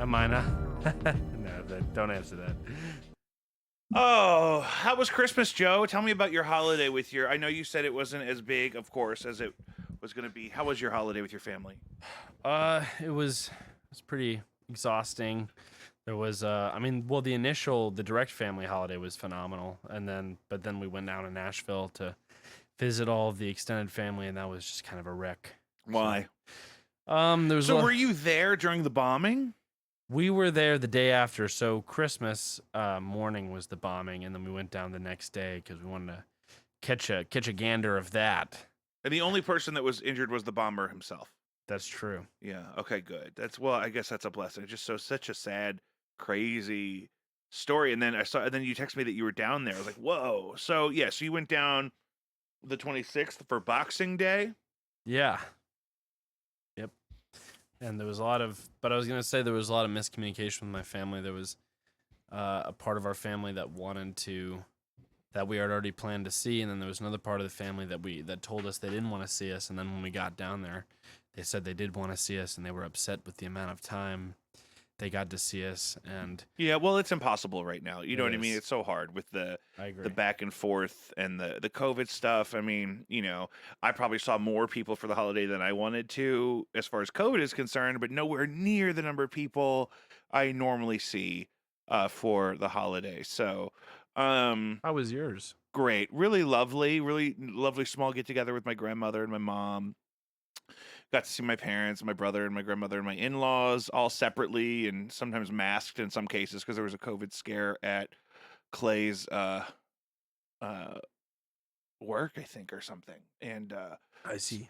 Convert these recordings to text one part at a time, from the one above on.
Am I not? No, don't answer that. Oh, how was Christmas, Joe? Tell me about your holiday with your. I know you said it wasn't as big, of course, as it was going to be. How was your holiday with your family? It was pretty exhausting. There was the direct family holiday was phenomenal, but then we went down to Nashville to visit all of the extended family, and that was just kind of a wreck. Why? There was So, were you there during the bombing? we were there the day after, so Christmas morning was the bombing, and then we went down the next day because we wanted to catch a gander of that. And the only person that was injured was the bomber himself. That's true. Yeah. Okay. Good. I guess that's a blessing. It's just such a sad, crazy story. And then and then you texted me that you were down there. I was like, whoa. So yeah. So you went down the 26th for Boxing Day. Yeah. Yep. And there was but I was gonna say there was a lot of miscommunication with my family. There was a part of our family that we had already planned to see, and then there was another part of the family that told us they didn't want to see us. And then when we got down there, they said they did want to see us, and they were upset with the amount of time they got to see us. And yeah, well, it's impossible right now. You know what I mean? is. It's so hard with I agree. the back and forth and the COVID stuff. I mean, I probably saw more people for the holiday than I wanted to as far as COVID is concerned, but nowhere near the number of people I normally see for the holiday. So, How was yours? great. Really lovely small get together with my grandmother and my mom. Got to see my parents, my brother and my grandmother and my in-laws all separately and sometimes masked in some cases because there was a COVID scare at Clay's uh work, I think, or something. And I see.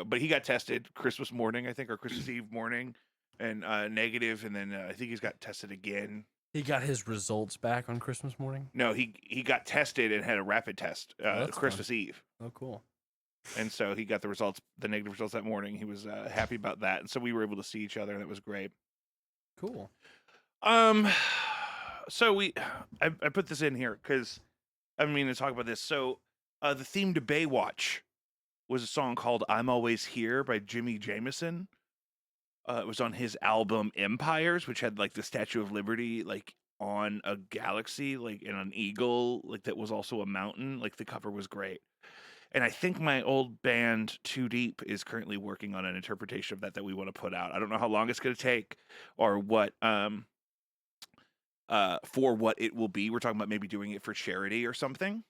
but he got tested Christmas morning, I think, or Christmas Eve morning, and negative, and then I think he's got tested again. He got his results back on Christmas morning. No, he got tested and had a rapid test that's Christmas fun. Eve. Oh, cool. And so he got the negative results that morning. He was happy about that, and so we were able to see each other, and that was great. Cool. So I put this in here because I mean to talk about this. So the theme to Baywatch was a song called "I'm Always Here" by Jimmy Jameson. It was on his album Empires, which had like the Statue of Liberty like on a galaxy, like in an eagle, like that was also a mountain. Like the cover was great. And I think my old band Too Deep is currently working on an interpretation of that we want to put out. I don't know how long it's going to take or what for what it will be. We're talking about maybe doing it for charity or something.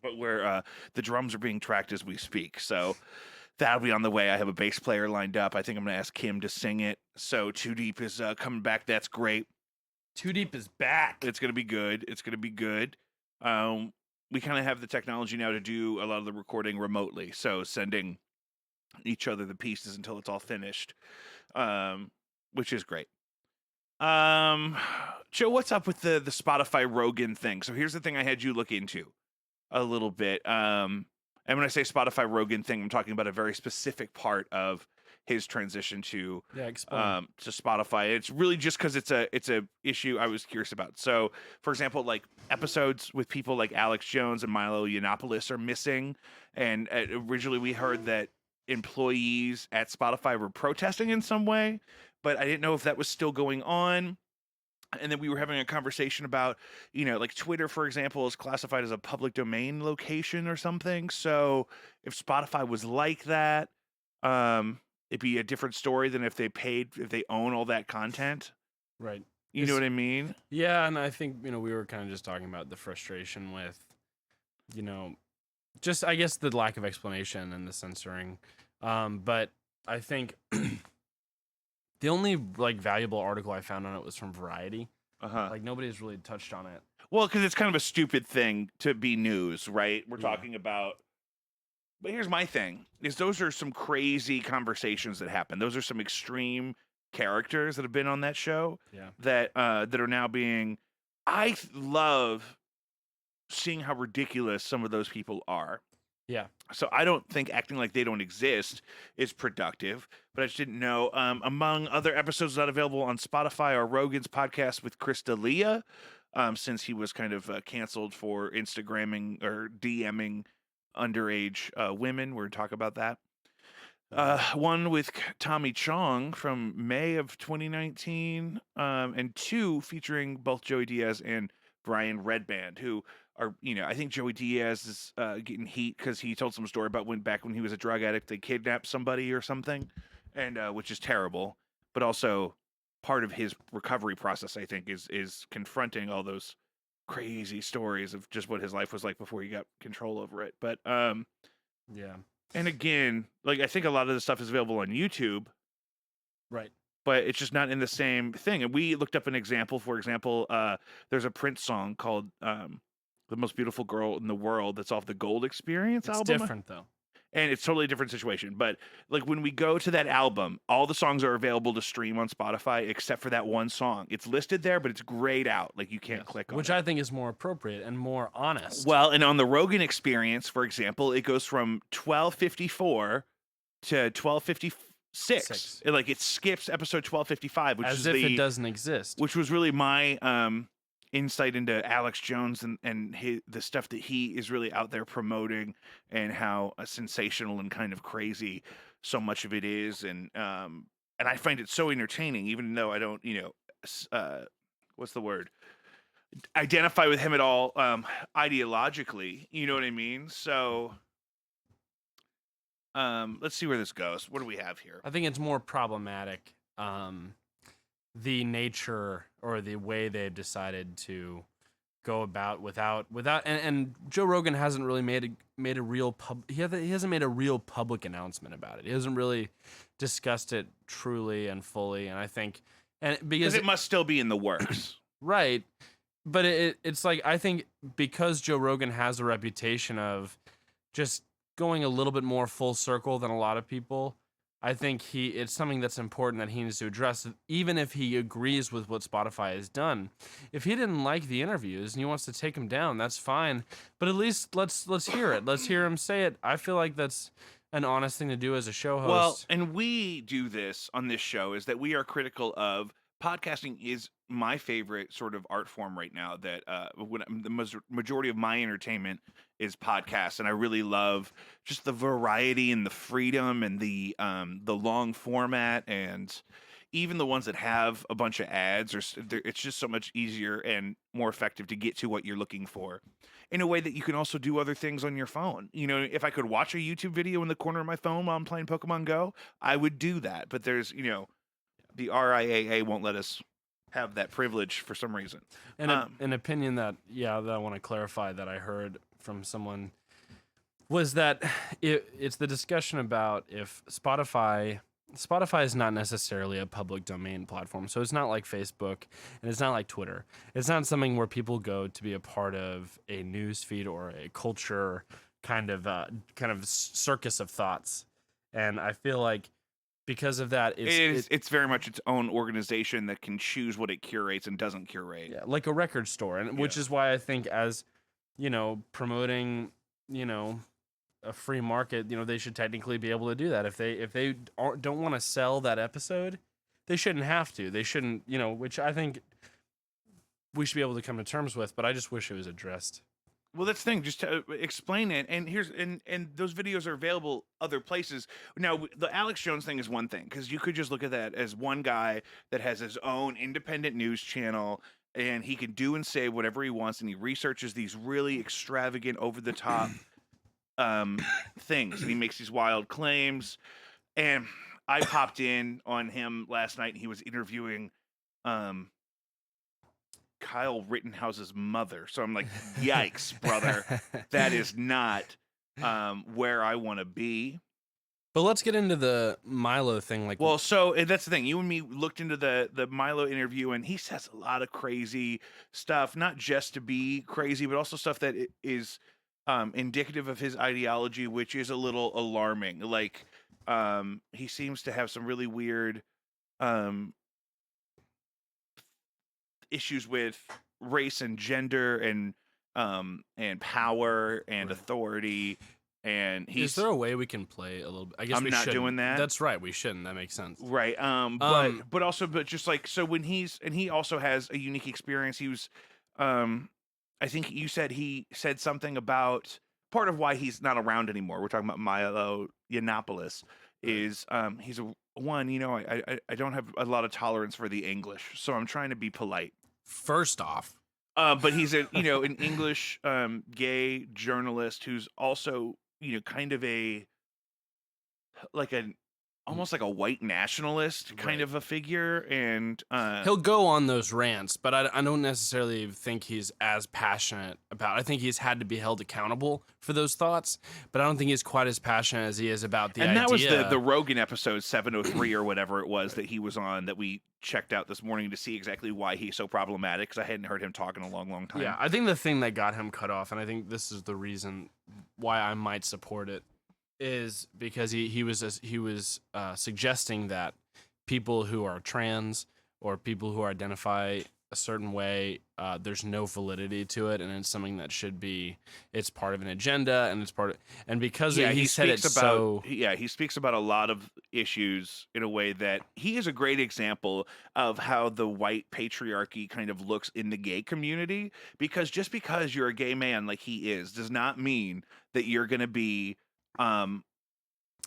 But where the drums are being tracked as we speak. So that'll be on the way. I have a bass player lined up. I think I'm going to ask Kim to sing it. So Too Deep is coming back. That's great. Too Deep is back. It's going to be good. It's going to be good. We kind of have the technology now to do a lot of the recording remotely. So sending each other the pieces until it's all finished, which is great. Joe, what's up with the Spotify Rogan thing? So here's the thing I had you look into a little bit. And when I say Spotify Rogan thing, I'm talking about a very specific part of his transition to Spotify. It's really just because it's a issue I was curious about. So, for example, like episodes with people like Alex Jones and Milo Yiannopoulos are missing, and originally we heard that employees at Spotify were protesting in some way, but I didn't know if that was still going on. And then we were having a conversation about, like Twitter, for example, is classified as a public domain location or something. So if Spotify was like that, it'd be a different story than if they own all that content. Right. You know what I mean? Yeah, and I think, we were kind of just talking about the frustration with, just, I guess, the lack of explanation and the censoring. But I think the only, like, valuable article I found on it was from Variety. Like, nobody's really touched on it. Well, because it's kind of a stupid thing to be news, right? We're talking about... But here's my thing, is those are some crazy conversations that happen. Those are some extreme characters that have been on that show that are now being... I love seeing how ridiculous some of those people are. Yeah. So I don't think acting like they don't exist is productive, but I just didn't know. Among other episodes not available on Spotify are Rogan's podcast with Chris D'Elia, since he was kind of canceled for Instagramming or DMing underage women. We're going to talk about that. One with Tommy Chong from May of 2019, and two featuring both Joey Diaz and Brian Redband, who are, I think Joey Diaz is getting heat because he told some story about back when he was a drug addict, they kidnapped somebody or something, and which is terrible, but also part of his recovery process, I think, is confronting all those crazy stories of just what his life was like before he got control over it. But Yeah. and again, like I think a lot of the stuff is available on YouTube, Right. but it's just not in the same thing. And we looked up an example. For example, there's a Prince song called "The Most Beautiful Girl in the World" that's off the Gold Experience It's album, different though. and it's totally a different situation. But like when we go to that album, all the songs are available to stream on Spotify except for that one song. It's listed there, but it's grayed out. Like you can't Yes. click on Which it. I think is more appropriate and more honest. Well, and on the Rogan Experience, for example, it goes from 1254 to 1256. Six. It skips episode 1255, which as is if it doesn't exist. which was really my insight into Alex Jones and the stuff that he is really out there promoting, and how sensational and kind of crazy so much of it is, and I find it so entertaining, even though I don't, what's the word? Identify with him at all ideologically, you know what I mean? So let's see where this goes. What do we have here? I think it's more problematic, the nature or the way they've decided to go about without and Joe Rogan hasn't really made a real he hasn't made a real public announcement about it. He hasn't really discussed it truly and fully, and I think because it must still be in the works. Right. But it's like, I think because Joe Rogan has a reputation of just going a little bit more full circle than a lot of people, I think it's something that's important that he needs to address, even if he agrees with what Spotify has done. If he didn't like the interviews and he wants to take them down, that's fine. But at least let's hear it. Let's hear him say it. I feel like that's an honest thing to do as a show host. Well, and we do this on this show, is that we are critical of podcasting. Is my favorite sort of art form right now, that the majority of my entertainment is podcasts, and I really love just the variety and the freedom and the long format, and even the ones that have a bunch of ads, it's just so much easier and more effective to get to what you're looking for in a way that you can also do other things on your phone. If I could watch a YouTube video in the corner of my phone while I'm playing Pokemon Go, I would do that. But there's, the RIAA won't let us have that privilege for some reason. And an opinion that I want to clarify that I heard from someone was that it's the discussion about if Spotify is not necessarily a public domain platform. So it's not like Facebook and it's not like Twitter. It's not something where people go to be a part of a news feed or a culture kind of circus of thoughts. And I feel like because of that, it's very much its own organization that can choose what it curates and doesn't curate. Yeah, like a record store, and which is why I think, as promoting, a free market, they should technically be able to do that. If they don't want to sell that episode, they shouldn't have to. They shouldn't, which I think we should be able to come to terms with. But I just wish it was addressed. Well, that's the thing. Just to explain it, and and those videos are available other places. Now, the Alex Jones thing is one thing, because you could just look at that as one guy that has his own independent news channel, and he can do and say whatever he wants, and he researches these really extravagant, over the top things, and he makes these wild claims. And I popped in on him last night, and he was interviewing Kyle Rittenhouse's mother. So I'm like, yikes, brother. That is not where I want to be. But let's get into the Milo thing. So that's the thing. You and me looked into the Milo interview, and he says a lot of crazy stuff, not just to be crazy, but also stuff that is indicative of his ideology, which is a little alarming. Like, he seems to have some really weird issues with race and gender and power and authority. And is there a way we can play a little bit? I guess I'm not doing that. That's right. We shouldn't. That makes sense. Right. But just like, so when he also has a unique experience. He was, I think you said he said something about part of why he's not around anymore. We're talking about Milo Yiannopoulos, is he's a one. I don't have a lot of tolerance for the English, so I'm trying to be polite. First off, But he's an English gay journalist who's also kind of like an almost like a white nationalist kind Right. of a figure, and he'll go on those rants, but I don't necessarily think he's as passionate about. I think he's had to be held accountable for those thoughts, but I don't think he's quite as passionate as he is about the and idea. that was the Rogan episode 703 or whatever it was that he was on that we checked out this morning to see exactly why he's so problematic, because I hadn't heard him talk in a long time. Yeah, I think the thing that got him cut off, and I think this is the reason why I might support it, is because he was suggesting that people who are trans or people who identify a certain way, there's no validity to it, and it's something that should be. It's part of an agenda, and it's part of, and because he said it so. He speaks about a lot of issues in a way that he is a great example of how the white patriarchy kind of looks in the gay community. Because just because you're a gay man like he is does not mean that you're going to be. And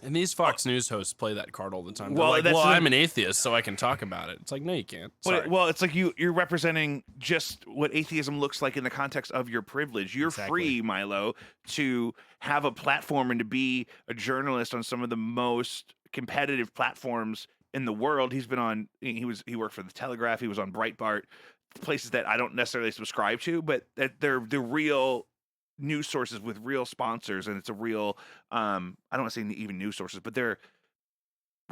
these Fox News hosts play that card all the time. They're Well, like, that's I'm an atheist, so I can talk about it. It's like, no, you can't. Sorry. Well, it's like you're representing just what atheism looks like in the context of your privilege. You're free, Milo, to have a platform and to be a journalist on some of the most competitive platforms in the world. He's been on. He worked for the Telegraph. He was on Breitbart, places that I don't necessarily subscribe to, but that they're the real news sources with real sponsors, and it's a real I don't want to say even news sources, but they're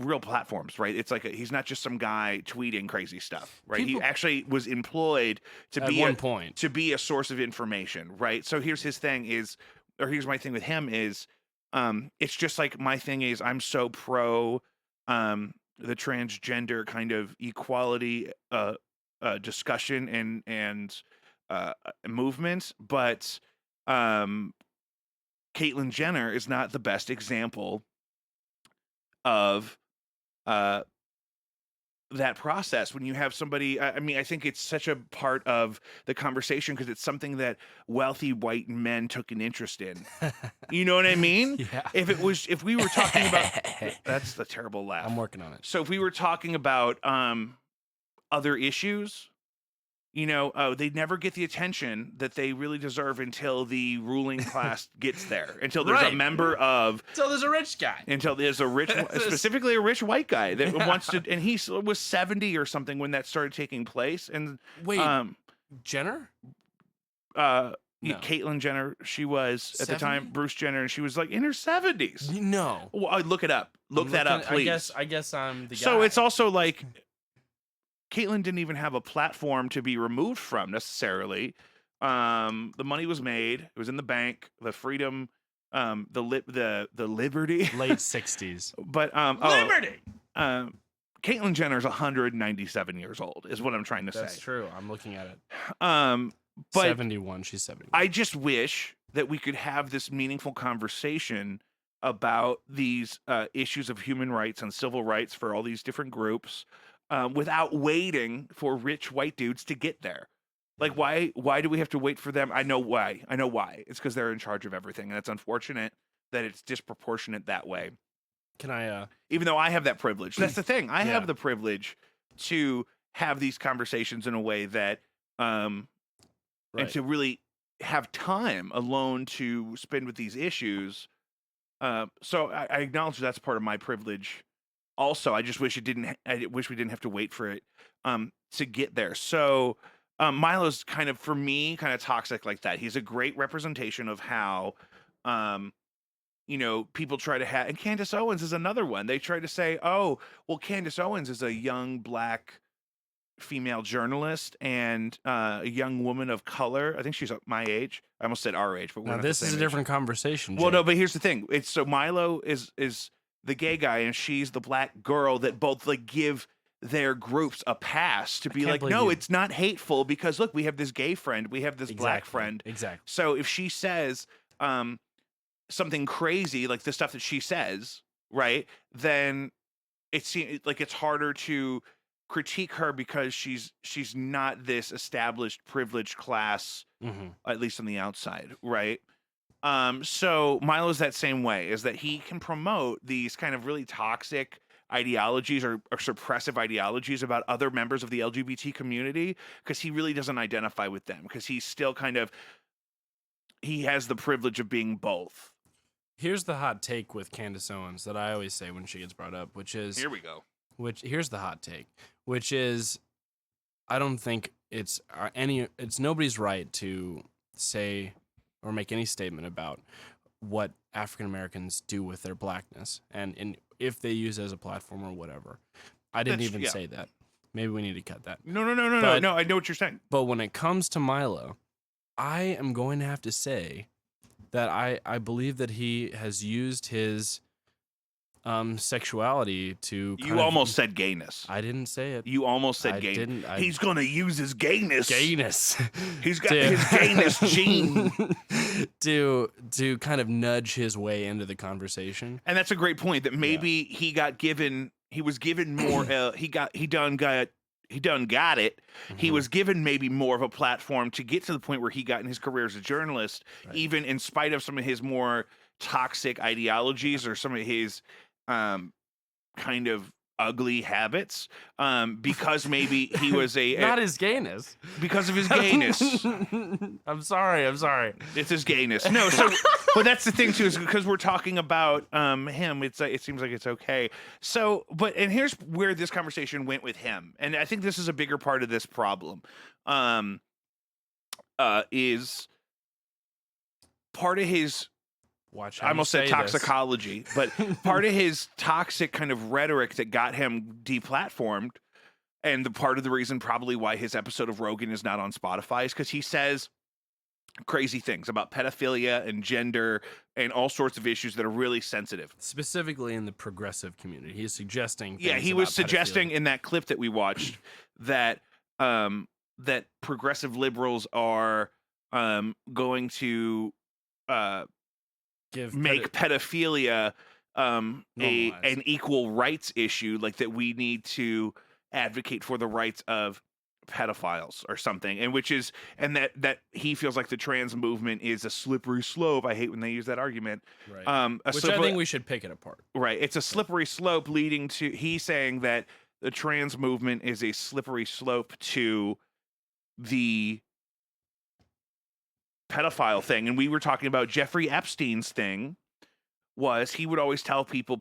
real platforms, right? It's like he's not just some guy tweeting crazy stuff, right? He actually was employed to be a source of information, right? So here's his thing here's my thing with him is it's just like my thing is I'm so pro the transgender kind of equality discussion and movement, but Caitlyn Jenner is not the best example of that process. When you have somebody, I think it's such a part of the conversation because it's something that wealthy white men took an interest in. You know what I mean? Yeah. If we were talking about, that's the terrible laugh. I'm working on it. So if we were talking about other issues, they never get the attention that they really deserve until the ruling class gets there. Until there's a member of. Until there's a rich guy. Until there's a rich, specifically a rich white guy that wants to. And he was 70 or something when that started taking place. And wait, Jenner? No. Caitlyn Jenner. She was at the time Bruce Jenner, and she was like in her 70s. No. Well, look it up. Look that up, please. I guess I'm the guy. So it's also like. Caitlyn didn't even have a platform to be removed from necessarily. The money was made; it was in the bank. The freedom, the liberty, late 60s. But liberty. Caitlyn Jenner's 197 years old, is what I'm trying to say. That's true. I'm looking at it. But 71. She's 71. I just wish that we could have this meaningful conversation about these issues of human rights and civil rights for all these different groups. Without waiting for rich white dudes to get there. Like, why do we have to wait for them? I know why. It's because they're in charge of everything. And it's unfortunate that it's disproportionate that way. Can I, even though I have that privilege. That's the thing. I have the privilege to have these conversations in a way that, and to really have time alone to spend with these issues. So I acknowledge that's part of my privilege. Also, I just wish I wish we didn't have to wait for it to get there. So Milo's kind of, for me, kind of toxic like that. He's a great representation of how, people try to have. And Candace Owens is another one. They try to say, oh, well, Candace Owens is a young black female journalist and a young woman of color. I think she's my age. I almost said our age, but we're now not this the is same a different conversation. Well, Jake. no, but here's the thing. It's so Milo is the gay guy and she's the black girl that both like give their groups a pass to be like, no, it's not hateful because look, we have this gay friend, we have this black friend. Exactly. So if she says something crazy like the stuff that she says, right, then it seems like it's harder to critique her because she's not this established privileged class, at least on the outside, right? So Milo's that same way, is that he can promote these kind of really toxic ideologies or suppressive ideologies about other members of the LGBT community because he really doesn't identify with them because he's still kind of he has the privilege of being both. Here's the hot take with Candace Owens that I always say when she gets brought up, which is Here we go. here's the hot take, which is I don't think it's nobody's right to say or make any statement about what African Americans do with their blackness and if they use it as a platform or whatever. I didn't even say that. Maybe we need to cut that. No. I know what you're saying. But when it comes to Milo, I am going to have to say that I believe that he has used his sexuality to You almost said gayness. I didn't say it. You almost said gayness. He's gonna use his gayness. He's got his gayness gene to kind of nudge his way into the conversation. And that's a great point. That maybe he was given more. He done got it. Mm-hmm. He was given maybe more of a platform to get to the point where he got in his career as a journalist, even in spite of some of his more toxic ideologies or some of his kind of ugly habits, because maybe he was not his gayness, because of his gayness. I'm sorry. It's his gayness. No, so but that's the thing too, is because we're talking about him. It seems like it's okay. So, and here's where this conversation went with him, and I think this is a bigger part of this problem. Is part of his. I almost said toxicology, but part of his toxic kind of rhetoric that got him deplatformed, and the part of the reason probably why his episode of Rogan is not on Spotify is because he says crazy things about pedophilia and gender and all sorts of issues that are really sensitive. Specifically in the progressive community. He is suggesting he was suggesting in that clip that we watched that that progressive liberals are going to make pedophilia an equal rights issue, like that we need to advocate for the rights of pedophiles or something, and that he feels like the trans movement is a slippery slope. I hate when they use that argument. Right. Which I think we should pick it apart. Right. It's a slippery slope leading to, he's saying that the trans movement is a slippery slope to the pedophile thing. And we were talking about Jeffrey Epstein's thing was he would always tell people,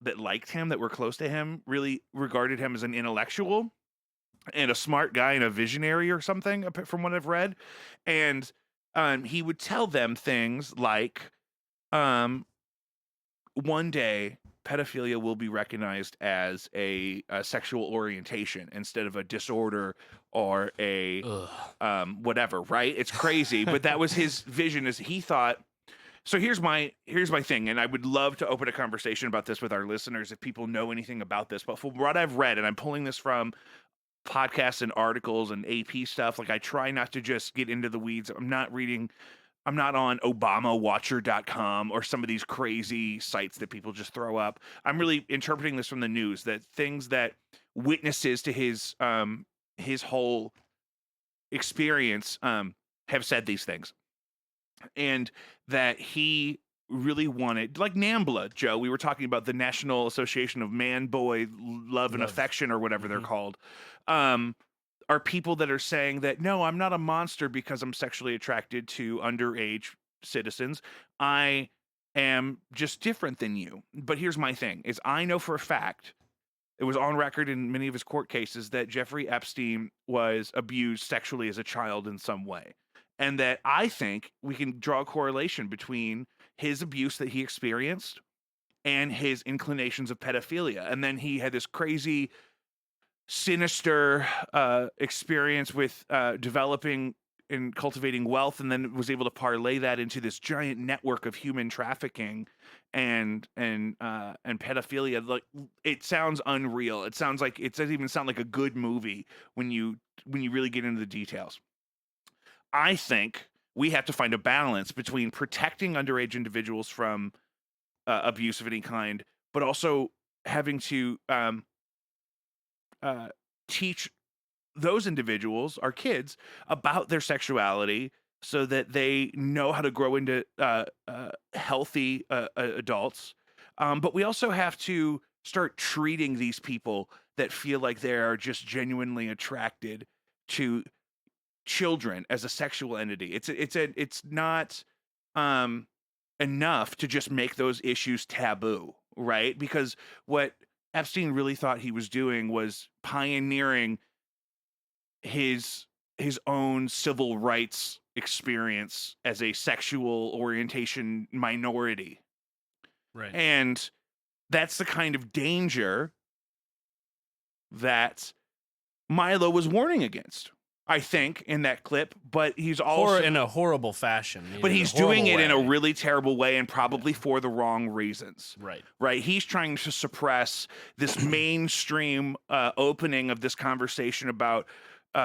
that liked him, that were close to him, really regarded him as an intellectual and a smart guy and a visionary or something, from what I've read. And he would tell them things like, one day pedophilia will be recognized as a sexual orientation instead of a disorder or a whatever, right? It's crazy, but that was his vision. As he thought. So here's my thing, and I would love to open a conversation about this with our listeners if people know anything about this. But from what I've read, and I'm pulling this from podcasts and articles and AP stuff, like I try not to just get into the weeds. I'm not on ObamaWatcher.com or some of these crazy sites that people just throw up. I'm really interpreting this from the news, that things that witnesses to his whole experience have said these things. And that he really wanted, like NAMBLA, Joe, we were talking about the National Association of Man, Boy, Love and Affection, or whatever they're called, are people that are saying that, no, I'm not a monster because I'm sexually attracted to underage citizens. I am just different than you. But here's my thing, is I know for a fact, it was on record in many of his court cases, that Jeffrey Epstein was abused sexually as a child in some way. And that I think we can draw a correlation between his abuse that he experienced and his inclinations of pedophilia. And then he had this crazy, sinister experience with developing and cultivating wealth, and then was able to parlay that into this giant network of human trafficking and pedophilia. Like, it sounds unreal. It sounds like, it doesn't even sound like a good movie when you really get into the details. I think we have to find a balance between protecting underage individuals from abuse of any kind, but also having to teach those individuals, our kids, about their sexuality so that they know how to grow into healthy adults. But we also have to start treating these people that feel like they are just genuinely attracted to children as a sexual entity. It's not um, enough to just make those issues taboo, right? Because what Epstein really thought he was doing was pioneering his own civil rights experience as a sexual orientation minority. Right. And that's the kind of danger that Milo was warning against, I think, in that clip. But he's also In a horrible fashion. but in a he's doing it horrible in a way. really terrible way and probably for the wrong reasons. Right. Right. He's trying to suppress this mainstream opening of this conversation about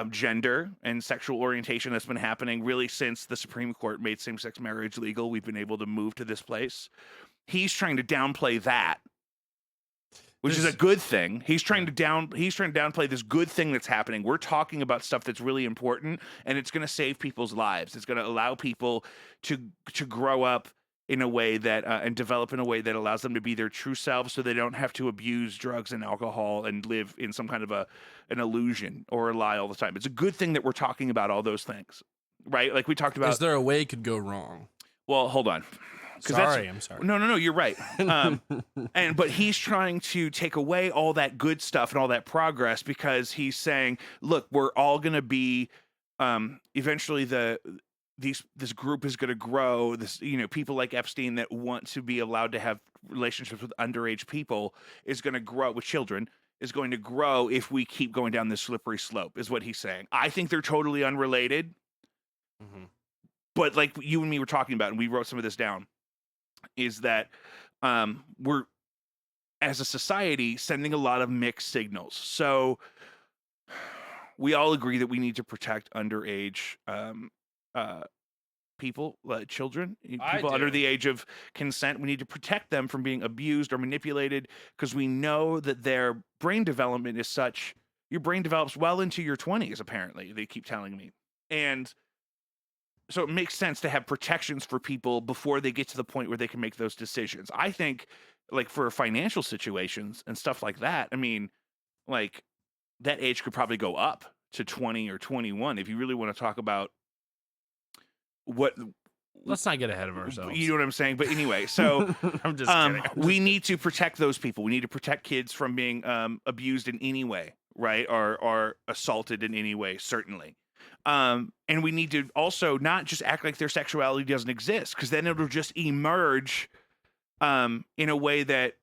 gender and sexual orientation that's been happening really since the Supreme Court made same-sex marriage legal. We've been able to move to this place. He's trying to downplay that, which is a good thing. He's trying to downplay this good thing that's happening. We're talking about stuff that's really important, and it's going to save people's lives. It's going to allow people to grow up in a way that and develop in a way that allows them to be their true selves, so they don't have to abuse drugs and alcohol and live in some kind of an illusion or a lie all the time. It's a good thing that we're talking about all those things, right? Like we talked about. Is there a way it could go wrong? Well, hold on. I'm sorry. No, you're right. But he's trying to take away all that good stuff and all that progress because he's saying, look, we're all going to be eventually this group is going to grow. This, people like Epstein that want to be allowed to have relationships with underage people is going to grow with children. Is going to grow if we keep going down this slippery slope, is what he's saying. I think they're totally unrelated. Mm-hmm. But like you and me were talking about, and we wrote some of this down, is that we're, as a society, sending a lot of mixed signals. So we all agree that we need to protect underage people, children, people under the age of consent. We need to protect them from being abused or manipulated because we know that their brain development is such. Your brain develops well into your 20s, apparently, they keep telling me. And so it makes sense to have protections for people before they get to the point where they can make those decisions. I think, like, for financial situations and stuff like that, I mean, like, that age could probably go up to 20 or 21 if you really want to talk about what. Let's not get ahead of ourselves. You know what I'm saying? But anyway, so I'm just kidding. We need to protect those people. We need to protect kids from being abused in any way, right? Or assaulted in any way, certainly. And we need to also not just act like their sexuality doesn't exist, because then it'll just emerge in a way that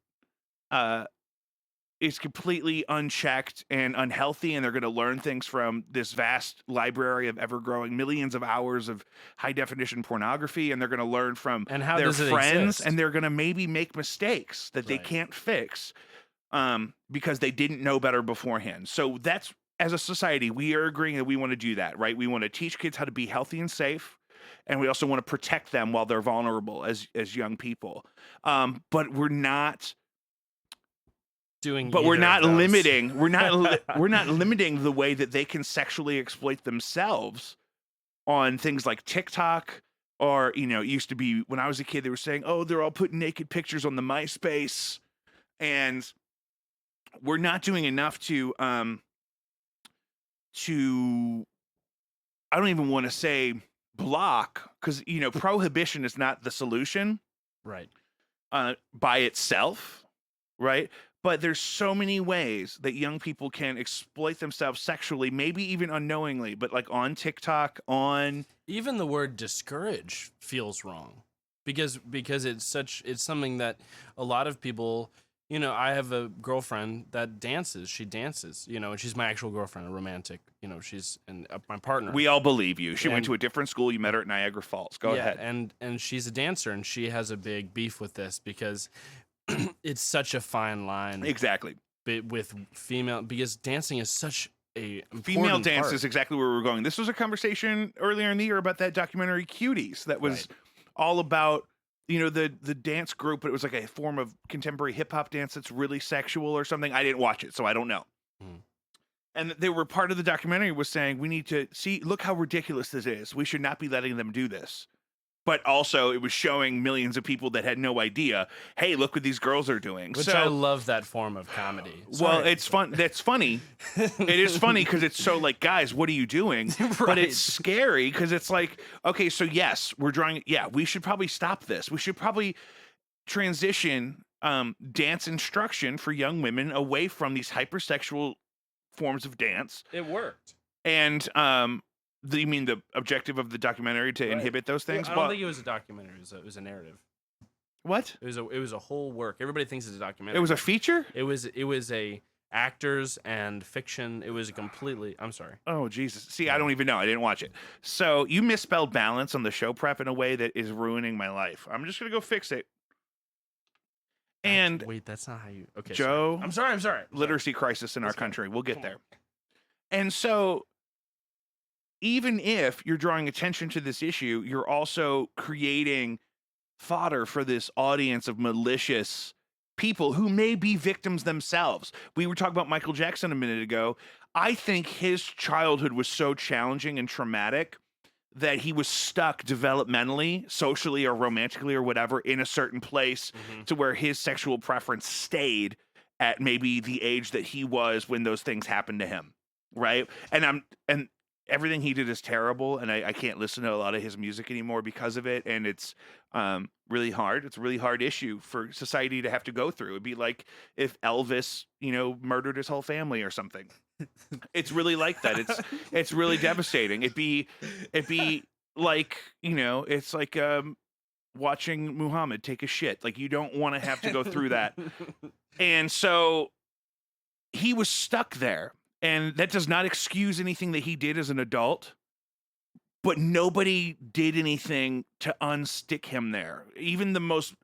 is completely unchecked and unhealthy, and they're going to learn things from this vast library of ever-growing millions of hours of high-definition pornography, and they're going to learn from their friends, and they're going to maybe make mistakes that they can't fix because they didn't know better beforehand. So that's, as a society, we are agreeing that we want to do that, right? We want to teach kids how to be healthy and safe, and we also want to protect them while they're vulnerable as young people. But we're not we're not limiting the way that they can sexually exploit themselves on things like TikTok, or it used to be when I was a kid, they were saying, oh, they're all putting naked pictures on the MySpace, and we're not doing enough to I don't even want to say block, because prohibition is not the solution, right? By itself, right? But there's so many ways that young people can exploit themselves sexually, maybe even unknowingly, but like on TikTok, on even the word discourage feels wrong because it's something that a lot of people, I have a girlfriend that dances. She dances, and she's my actual girlfriend, a romantic, she's my partner. We all believe you. She went to a different school. You met her at Niagara Falls. Go ahead. And she's a dancer, and she has a big beef with this because it's such a fine line. Exactly. With female, because dancing is such a female dance part. is exactly where we're going. This was a conversation earlier in the year about that documentary Cuties that was all about, the dance group, but it was like a form of contemporary hip hop dance that's really sexual or something. I didn't watch it, so I don't know. And they were part of the documentary was saying, we need to see, look how ridiculous this is. We should not be letting them do this. But also, it was showing millions of people that had no idea. Hey, look what these girls are doing. Which so, I love that form of comedy. well, Sorry. it's fun. That's funny. It is funny because it's so like, guys, what are you doing? But Right. it's scary because it's like, okay, so yes, we're drawing. Yeah, we should probably stop this. We should probably transition dance instruction for young women away from these hypersexual forms of dance. It worked. And you mean the objective of the documentary to inhibit those things? I don't think it was a documentary. It was a narrative. What? It was a whole work. Everybody thinks it's a documentary. It was a feature? It was a actors and fiction. It was a completely. I'm sorry. Oh Jesus! See, I don't even know. I didn't watch it. So you misspelled balance on the show prep in a way that is ruining my life. I'm just gonna go fix it. And wait, that's not how you. Okay, Joe, sorry. I'm sorry. literacy crisis in our Let's go. country. We'll get Come there. on. And so, even if you're drawing attention to this issue, you're also creating fodder for this audience of malicious people who may be victims themselves. We were talking about Michael Jackson a minute ago. I think his childhood was so challenging and traumatic that he was stuck developmentally, socially, or romantically, or whatever, in a certain place to where his sexual preference stayed at maybe the age that he was when those things happened to him. Right. And everything he did is terrible. And I can't listen to a lot of his music anymore because of it. And it's really hard. It's a really hard issue for society to have to go through. It'd be like if Elvis, murdered his whole family or something. It's really like that. It's really devastating. It'd be like, it's like watching Muhammad take a shit. Like, you don't want to have to go through that. And so he was stuck there. And that does not excuse anything that he did as an adult, but nobody did anything to unstick him there. Even the most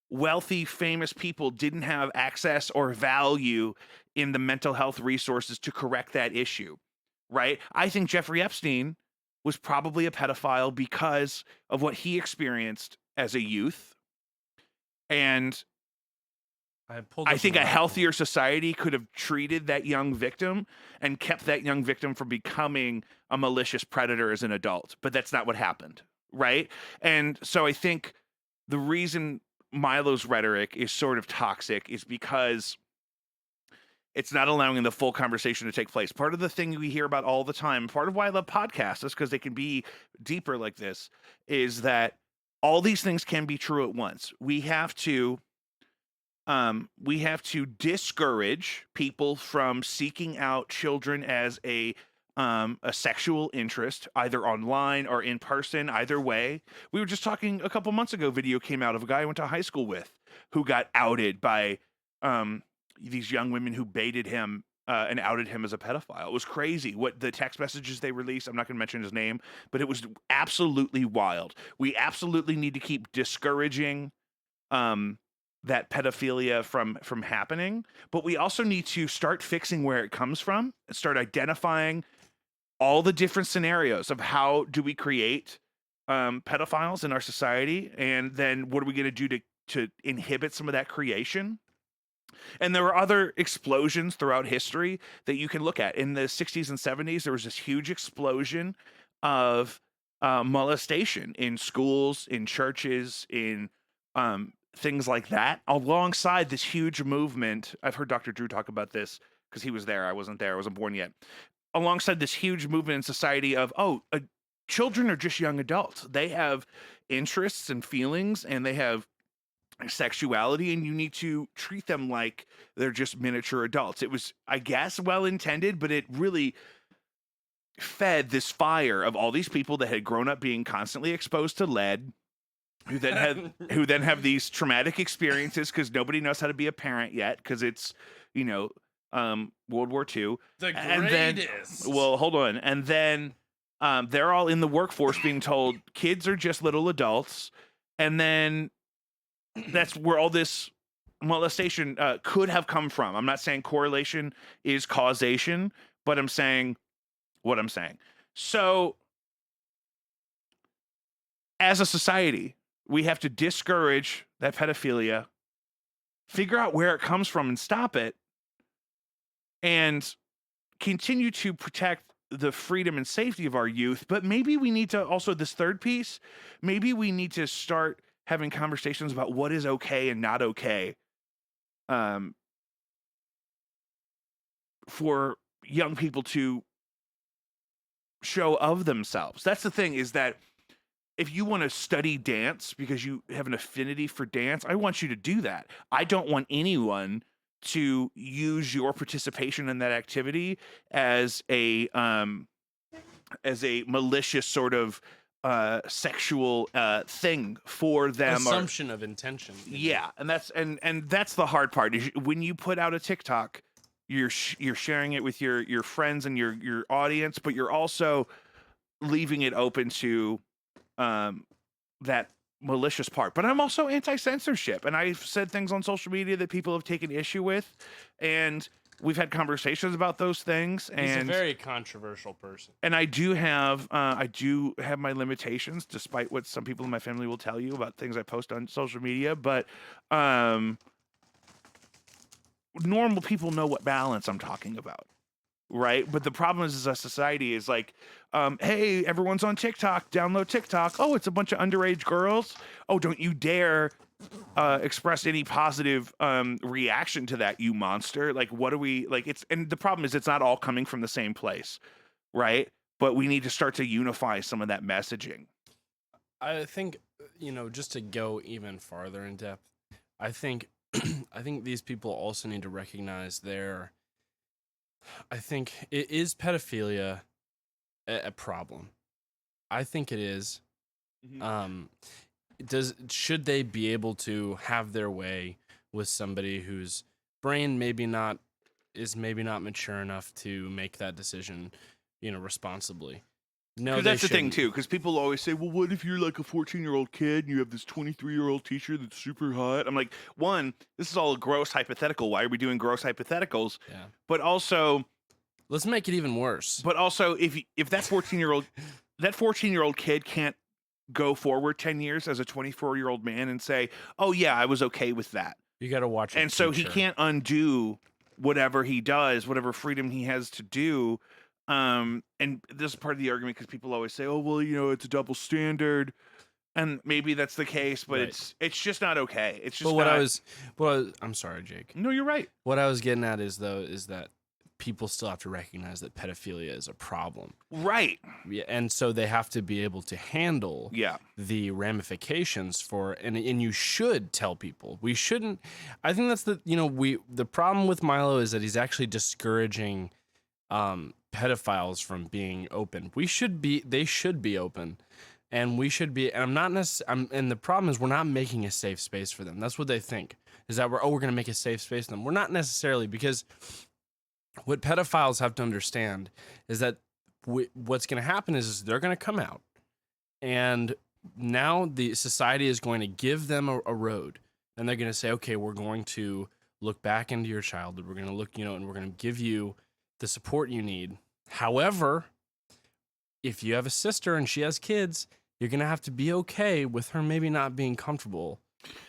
wealthy, famous people didn't have access or value in the mental health resources to correct that issue, right? I think Jeffrey Epstein was probably a pedophile because of what he experienced as a youth. And I think a healthier society could have treated that young victim and kept that young victim from becoming a malicious predator as an adult. But that's not what happened, right? And so I think the reason Milo's rhetoric is sort of toxic is because it's not allowing the full conversation to take place. Part of the thing we hear about all the time, part of why I love podcasts, is because they can be deeper like this, is that all these things can be true at once. We have to discourage people from seeking out children as a sexual interest, either online or in person, either way. We were just talking a couple months ago, video came out of a guy I went to high school with who got outed by these young women who baited him and outed him as a pedophile. It was crazy what the text messages they released. I'm not going to mention his name, but it was absolutely wild. We absolutely need to keep discouraging that pedophilia from happening, but we also need to start fixing where it comes from and start identifying all the different scenarios of how do we create pedophiles in our society, and then what are we going to do to inhibit some of that creation. And there were other explosions throughout history that you can look at. In the 60s and 70s, there was this huge explosion of molestation in schools, in churches, in things like that, alongside this huge movement. I've heard Dr. Drew talk about this because he was there. I wasn't there. I wasn't born yet. Alongside this huge movement in society of, children are just young adults. They have interests and feelings, and they have sexuality, and you need to treat them like they're just miniature adults. It was, I guess, well-intended, but it really fed this fire of all these people that had grown up being constantly exposed to lead, who then have these traumatic experiences because nobody knows how to be a parent yet because it's, World War II. The greatest. And then, well, hold on. And then they're all in the workforce being told kids are just little adults. And then that's where all this molestation could have come from. I'm not saying correlation is causation, but I'm saying what I'm saying. So as a society, we have to discourage that pedophilia, figure out where it comes from and stop it, and continue to protect the freedom and safety of our youth, but maybe we need to also, this third piece, maybe we need to start having conversations about what is okay and not okay for young people to show of themselves. That's the thing, is that if you want to study dance because you have an affinity for dance, I want you to do that. I don't want anyone to use your participation in that activity as a malicious sort of sexual thing for them. Assumption of intention. Yeah, and that's the hard part. Is when you put out a TikTok, you're sharing it with your friends and your audience, but you're also leaving it open to that malicious part. But I'm also anti-censorship, and I've said things on social media that people have taken issue with, and we've had conversations about those things. He's and a very controversial person. And I do have my limitations, despite what some people in my family will tell you about things I post on social media. But normal people know what balance I'm talking about, right? But the problem is, as a society, is like, hey, everyone's on TikTok. Download TikTok. Oh, it's a bunch of underage girls. Oh, don't you dare express any positive reaction to that, you monster. Like, what are we like? And the problem is, it's not all coming from the same place, right? But we need to start to unify some of that messaging. I think, just to go even farther in depth, I think these people also need to recognize I think it is pedophilia a problem. I think it is. Mm-hmm. Should they be able to have their way with somebody whose brain is maybe not mature enough to make that decision, responsibly? No, because that's the thing too. Because people always say, "Well, what if you're like a 14-year-old kid and you have this 23-year-old teacher that's super hot?" I'm like, one, this is all a gross hypothetical. Why are we doing gross hypotheticals? Yeah. But also, let's make it even worse. But also, if that 14-year-old kid can't go forward 10 years as a 24-year-old man and say, "Oh yeah, I was okay with that," you got to watch. And so he can't undo whatever he does, whatever freedom he has to do. And this is part of the argument, because people always say, "Oh, well, it's a double standard," and maybe that's the case, but Right. it's just not okay. It's just. I'm sorry, Jake. No, you're right. What I was getting at is that people still have to recognize that pedophilia is a problem. Right. Yeah, and so they have to be able to handle the ramifications for, and you should tell people. We shouldn't. I think that's the problem with Milo is that he's actually discouraging pedophiles from being open. They should be open, and we should be. And and the problem is, we're not making a safe space for them. That's what they think, is that we're going to make a safe space for them. We're not necessarily, because what pedophiles have to understand is that what's going to happen is they're going to come out, and now the society is going to give them a road, and they're going to say, okay, we're going to look back into your childhood. We're going to look, and we're going to give you the support you need. However, if you have a sister and she has kids, you're going to have to be okay with her maybe not being comfortable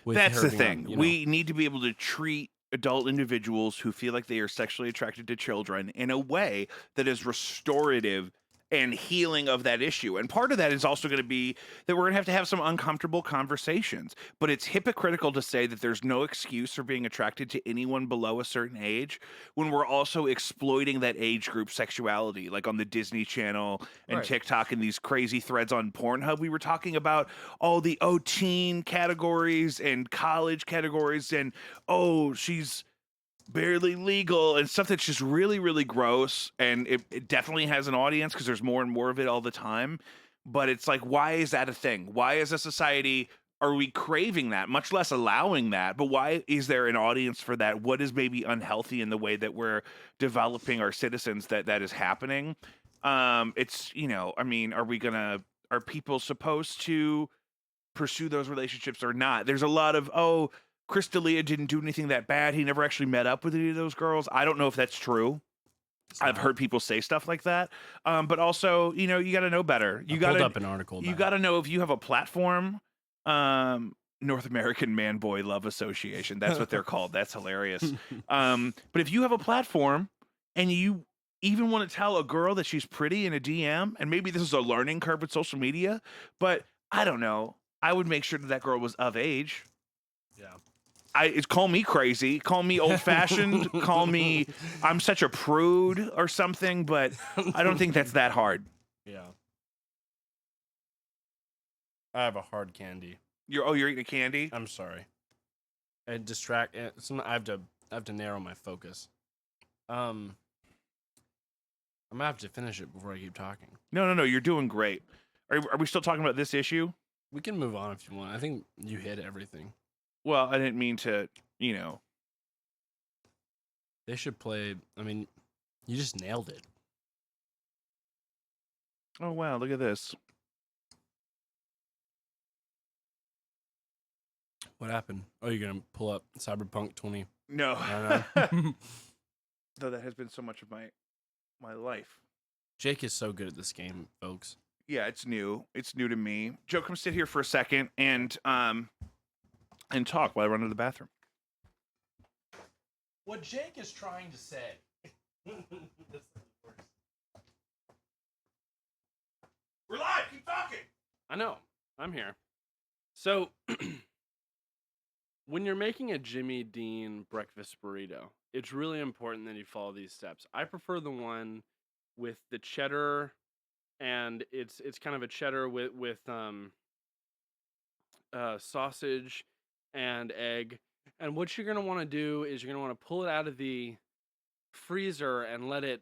with That's her the thing. We need to be able to treat adult individuals who feel like they are sexually attracted to children in a way that is restorative and healing of that issue. And part of that is also going to be that we're going to have some uncomfortable conversations. But it's hypocritical to say that there's no excuse for being attracted to anyone below a certain age when we're also exploiting that age group sexuality, like on the Disney Channel and TikTok and these crazy threads on Pornhub. We were talking about all the teen categories and college categories, and she's barely legal and stuff that's just really, really gross. And it definitely has an audience, because there's more and more of it all the time. But it's like, why is that a thing? Why, as a society, are we craving that, much less allowing that? But why is there an audience for that? What is maybe unhealthy in the way that we're developing our citizens that is happening? It's, are people supposed to pursue those relationships or not? There's a lot of, Chris D'Elia didn't do anything that bad. He never actually met up with any of those girls. I don't know if that's true. I've heard people say stuff like that. But also, you got to know better. You got to pulled up an article. You got to know if you have a platform. North American Man Boy Love Association. That's what they're called. That's hilarious. But if you have a platform and you even want to tell a girl that she's pretty in a DM, and maybe this is a learning curve with social media, but I don't know. I would make sure that that girl was of age. Yeah. Call me crazy, call me old fashioned, call me I'm such a prude or something, but I don't think that's that hard. Yeah. I have a hard candy. You're eating a candy? I'm sorry. I have to narrow my focus. I'm gonna have to finish it before I keep talking. No, you're doing great. Are we still talking about this issue? We can move on if you want. I think you hit everything. Well, I didn't mean to, They should play. I mean, you just nailed it. Oh wow, look at this. What happened? Oh, you're gonna pull up Cyberpunk 20. No. I don't know. Though that has been so much of my life. Jake is so good at this game, folks. Yeah, it's new. It's new to me. Joe, come sit here for a second and talk while I run to the bathroom. What Jake is trying to say. We're live. Keep talking. I know. I'm here. So, when you're making a Jimmy Dean breakfast burrito, it's really important that you follow these steps. I prefer the one with the cheddar, and it's kind of a cheddar with sausage and egg. And what you're gonna want to do is you're gonna want to pull it out of the freezer and let it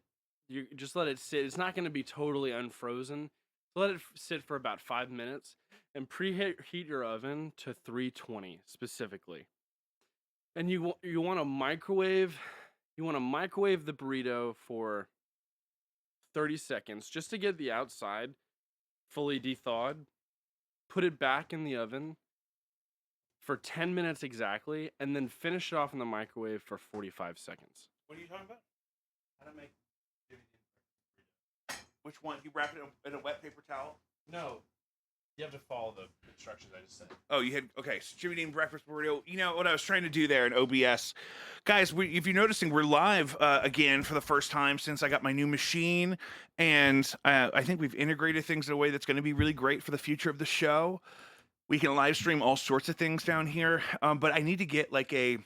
sit. It's not gonna be totally unfrozen. Let it sit for about 5 minutes and preheat your oven to 320 specifically. And you want to microwave the burrito for 30 seconds just to get the outside fully thawed. Put it back in the oven for 10 minutes exactly, and then finish it off in the microwave for 45 seconds. What are you talking about? How to make which one? You wrap it in a wet paper towel? No. You have to follow the instructions I just said. Oh, you had okay. So Jimmy Dean breakfast burrito. You know what I was trying to do there in OBS, guys. If you're noticing, we're live again for the first time since I got my new machine, and I think we've integrated things in a way that's going to be really great for the future of the show. We can live stream all sorts of things down here, but I need to get like a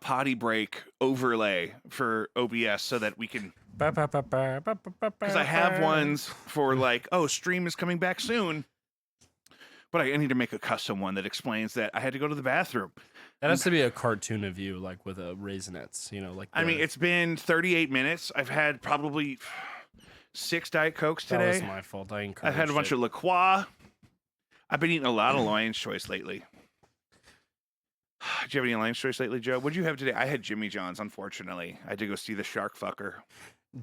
potty break overlay for OBS so that we can. Because I have ones for like, oh, stream is coming back soon. But I need to make a custom one that explains that I had to go to the bathroom. That has to be a cartoon of you, like with Raisinets, I mean, it's been 38 minutes. I've had probably 6 Diet Cokes today. That was my fault. I've had a bunch of La Croix. I've been eating a lot of Lion's Choice lately. Did you have any Lion's Choice lately, Joe? What'd you have today? I had Jimmy John's, unfortunately. I had to go see the shark fucker.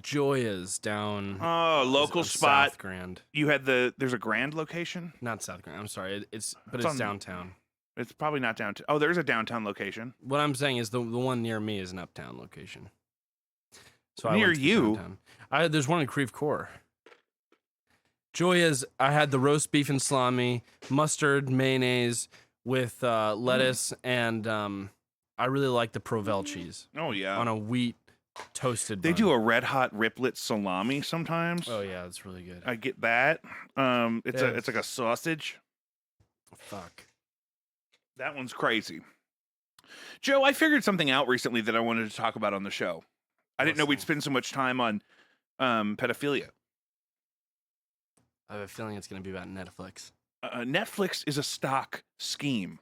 Joya's down. Oh, local spot. South Grand. You had there's a Grand location? Not South Grand. I'm sorry. It's downtown. It's probably not downtown. Oh, there's a downtown location. What I'm saying is the one near me is an uptown location. So near you? There's one in Creve Coeur. Joya's, I had the roast beef and salami, mustard, mayonnaise with lettuce, and I really like the Provel cheese. Oh, yeah. On a wheat toasted bun. They do a red hot riplet salami sometimes. Oh, yeah, that's really good. I get that. It's like a sausage. Fuck. That one's crazy. Joe, I figured something out recently that I wanted to talk about on the show. I didn't know we'd spend so much time on pedophilia. I have a feeling it's going to be about Netflix. Netflix is a stock scheme.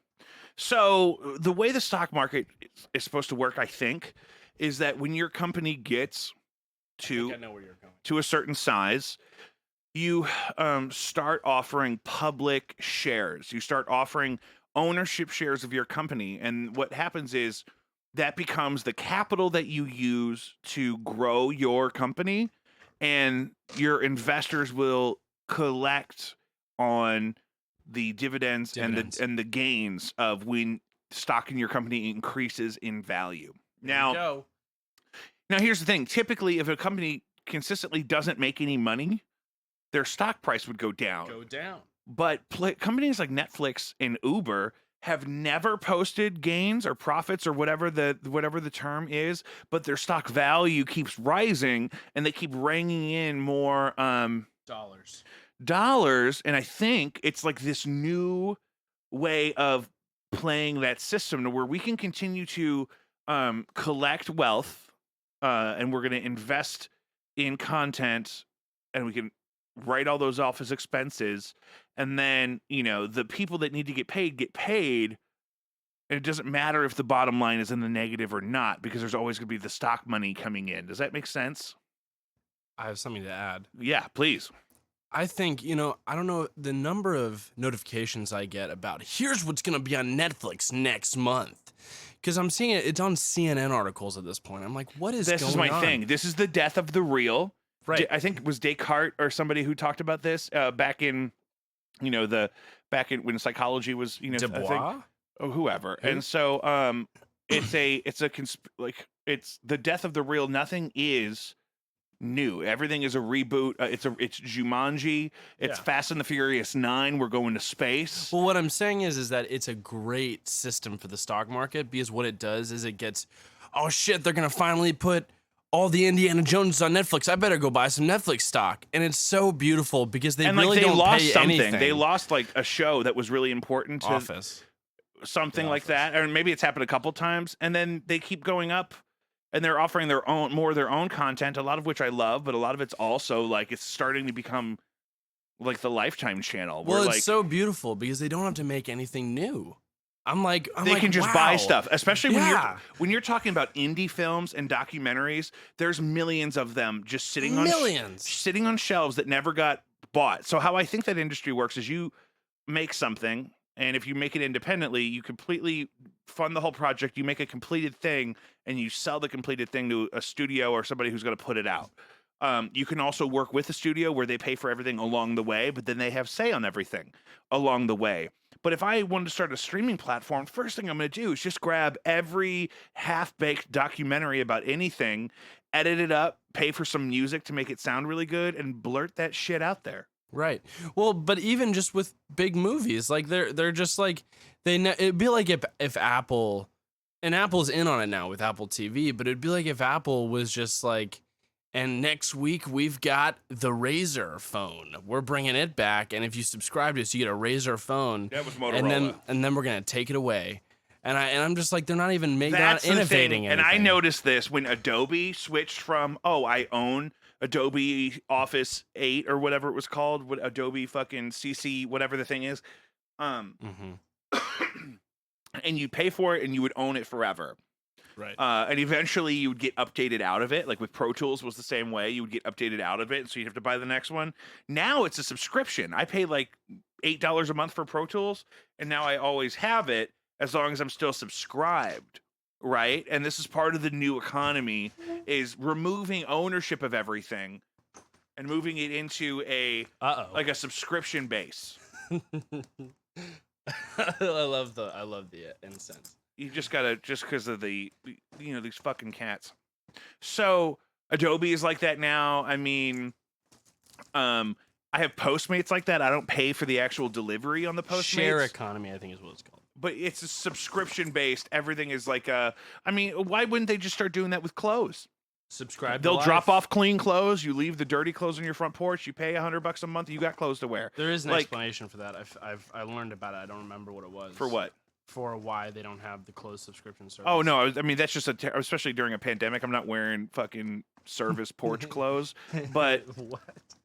So the way the stock market is supposed to work, I think, is that when your company gets to a certain size, you start offering public shares. You start offering ownership shares of your company. And what happens is that becomes the capital that you use to grow your company, and your investors will collect on the dividends. And the gains of when stock in your company increases in value. Now here's the thing. Typically, if a company consistently doesn't make any money, their stock price would go down. Go down. But companies like Netflix and Uber have never posted gains or profits or whatever the term is, but their stock value keeps rising and they keep bringing in more dollars. And I think it's like this new way of playing that system to where we can continue to collect wealth, and we're going to invest in content, and we can write all those off as expenses, and then the people that need to get paid, and it doesn't matter if the bottom line is in the negative or not, because there's always going to be the stock money coming in. Does that make sense? I have something to add. Yeah, please. I think, I don't know the number of notifications I get about here's what's going to be on Netflix next month. Because I'm seeing it's on CNN articles at this point. I'm like, what is going on? This is my thing. This is the death of the real. Right. I think it was Descartes or somebody who talked about this back in, when psychology was, Du Bois? I think, whoever. Who? And so it's the death of the real. Nothing is new. Everything is a reboot. It's Jumanji. It's Fast and the Furious 9. We're going to space. Well, what I'm saying is that it's a great system for the stock market, because what it does is it gets, oh shit, they're gonna finally put all the Indiana Joneses on Netflix. I better go buy some Netflix stock. And it's so beautiful because they really don't lost pay something. anything. They lost like a show that was really important to Office. Something like that, or maybe it's happened a couple times, and then they keep going up. And they're offering their own content, a lot of which I love, but a lot of it's also like it's starting to become like the Lifetime channel. Well, it's so beautiful because they don't have to make anything new. They can just wow. buy stuff, especially when you're talking about indie films and documentaries. There's millions of them just sitting on shelves that never got bought. So how I think that industry works is you make something, and if you make it independently, you completely fund the whole project. You make a completed thing, and you sell the completed thing to a studio or somebody who's going to put it out. You can also work with a studio where they pay for everything along the way, but then they have say on everything along the way. But if I wanted to start a streaming platform, first thing I'm going to do is just grab every half-baked documentary about anything, edit it up, pay for some music to make it sound really good, and blurt that shit out there. Right. Well, but even just with big movies, like they're just like it'd be like if Apple, and Apple's in on it now with Apple TV, but it'd be like if Apple was just like, and next week we've got the Razr phone. We're bringing it back, and if you subscribe to us, you get a Razr phone. That was Motorola. And then we're gonna take it away. And I'm just like, they're not even innovating anything. And I noticed this when Adobe switched from, I own Adobe Office 8 or whatever it was called, Adobe fucking CC, whatever the thing is. And you pay for it and you would own it forever. Right. And eventually you would get updated out of it. Like with Pro Tools was the same way. You would get updated out of it, and so you'd have to buy the next one. Now it's a subscription. I pay like $8 a month for Pro Tools, and now I always have it as long as I'm still subscribed. Right. And this is part of the new economy, is removing ownership of everything and moving it into a subscription base. I love the incense. You just gotta, just because of these fucking cats. So Adobe is like that now. I mean, I have Postmates like that. I don't pay for the actual delivery on the Postmates. Share economy, I think is what it's called. But it's a subscription based. Everything is like why wouldn't they just start doing that with clothes? Subscribe. They'll drop off clean clothes. You leave the dirty clothes on your front porch. You pay $100 a month. You got clothes to wear. There is an explanation for that. I learned about it. I don't remember what it was. For what? For why they don't have the closed subscription service. Oh no! I mean that's just especially during a pandemic. I'm not wearing fucking service porch clothes, but what?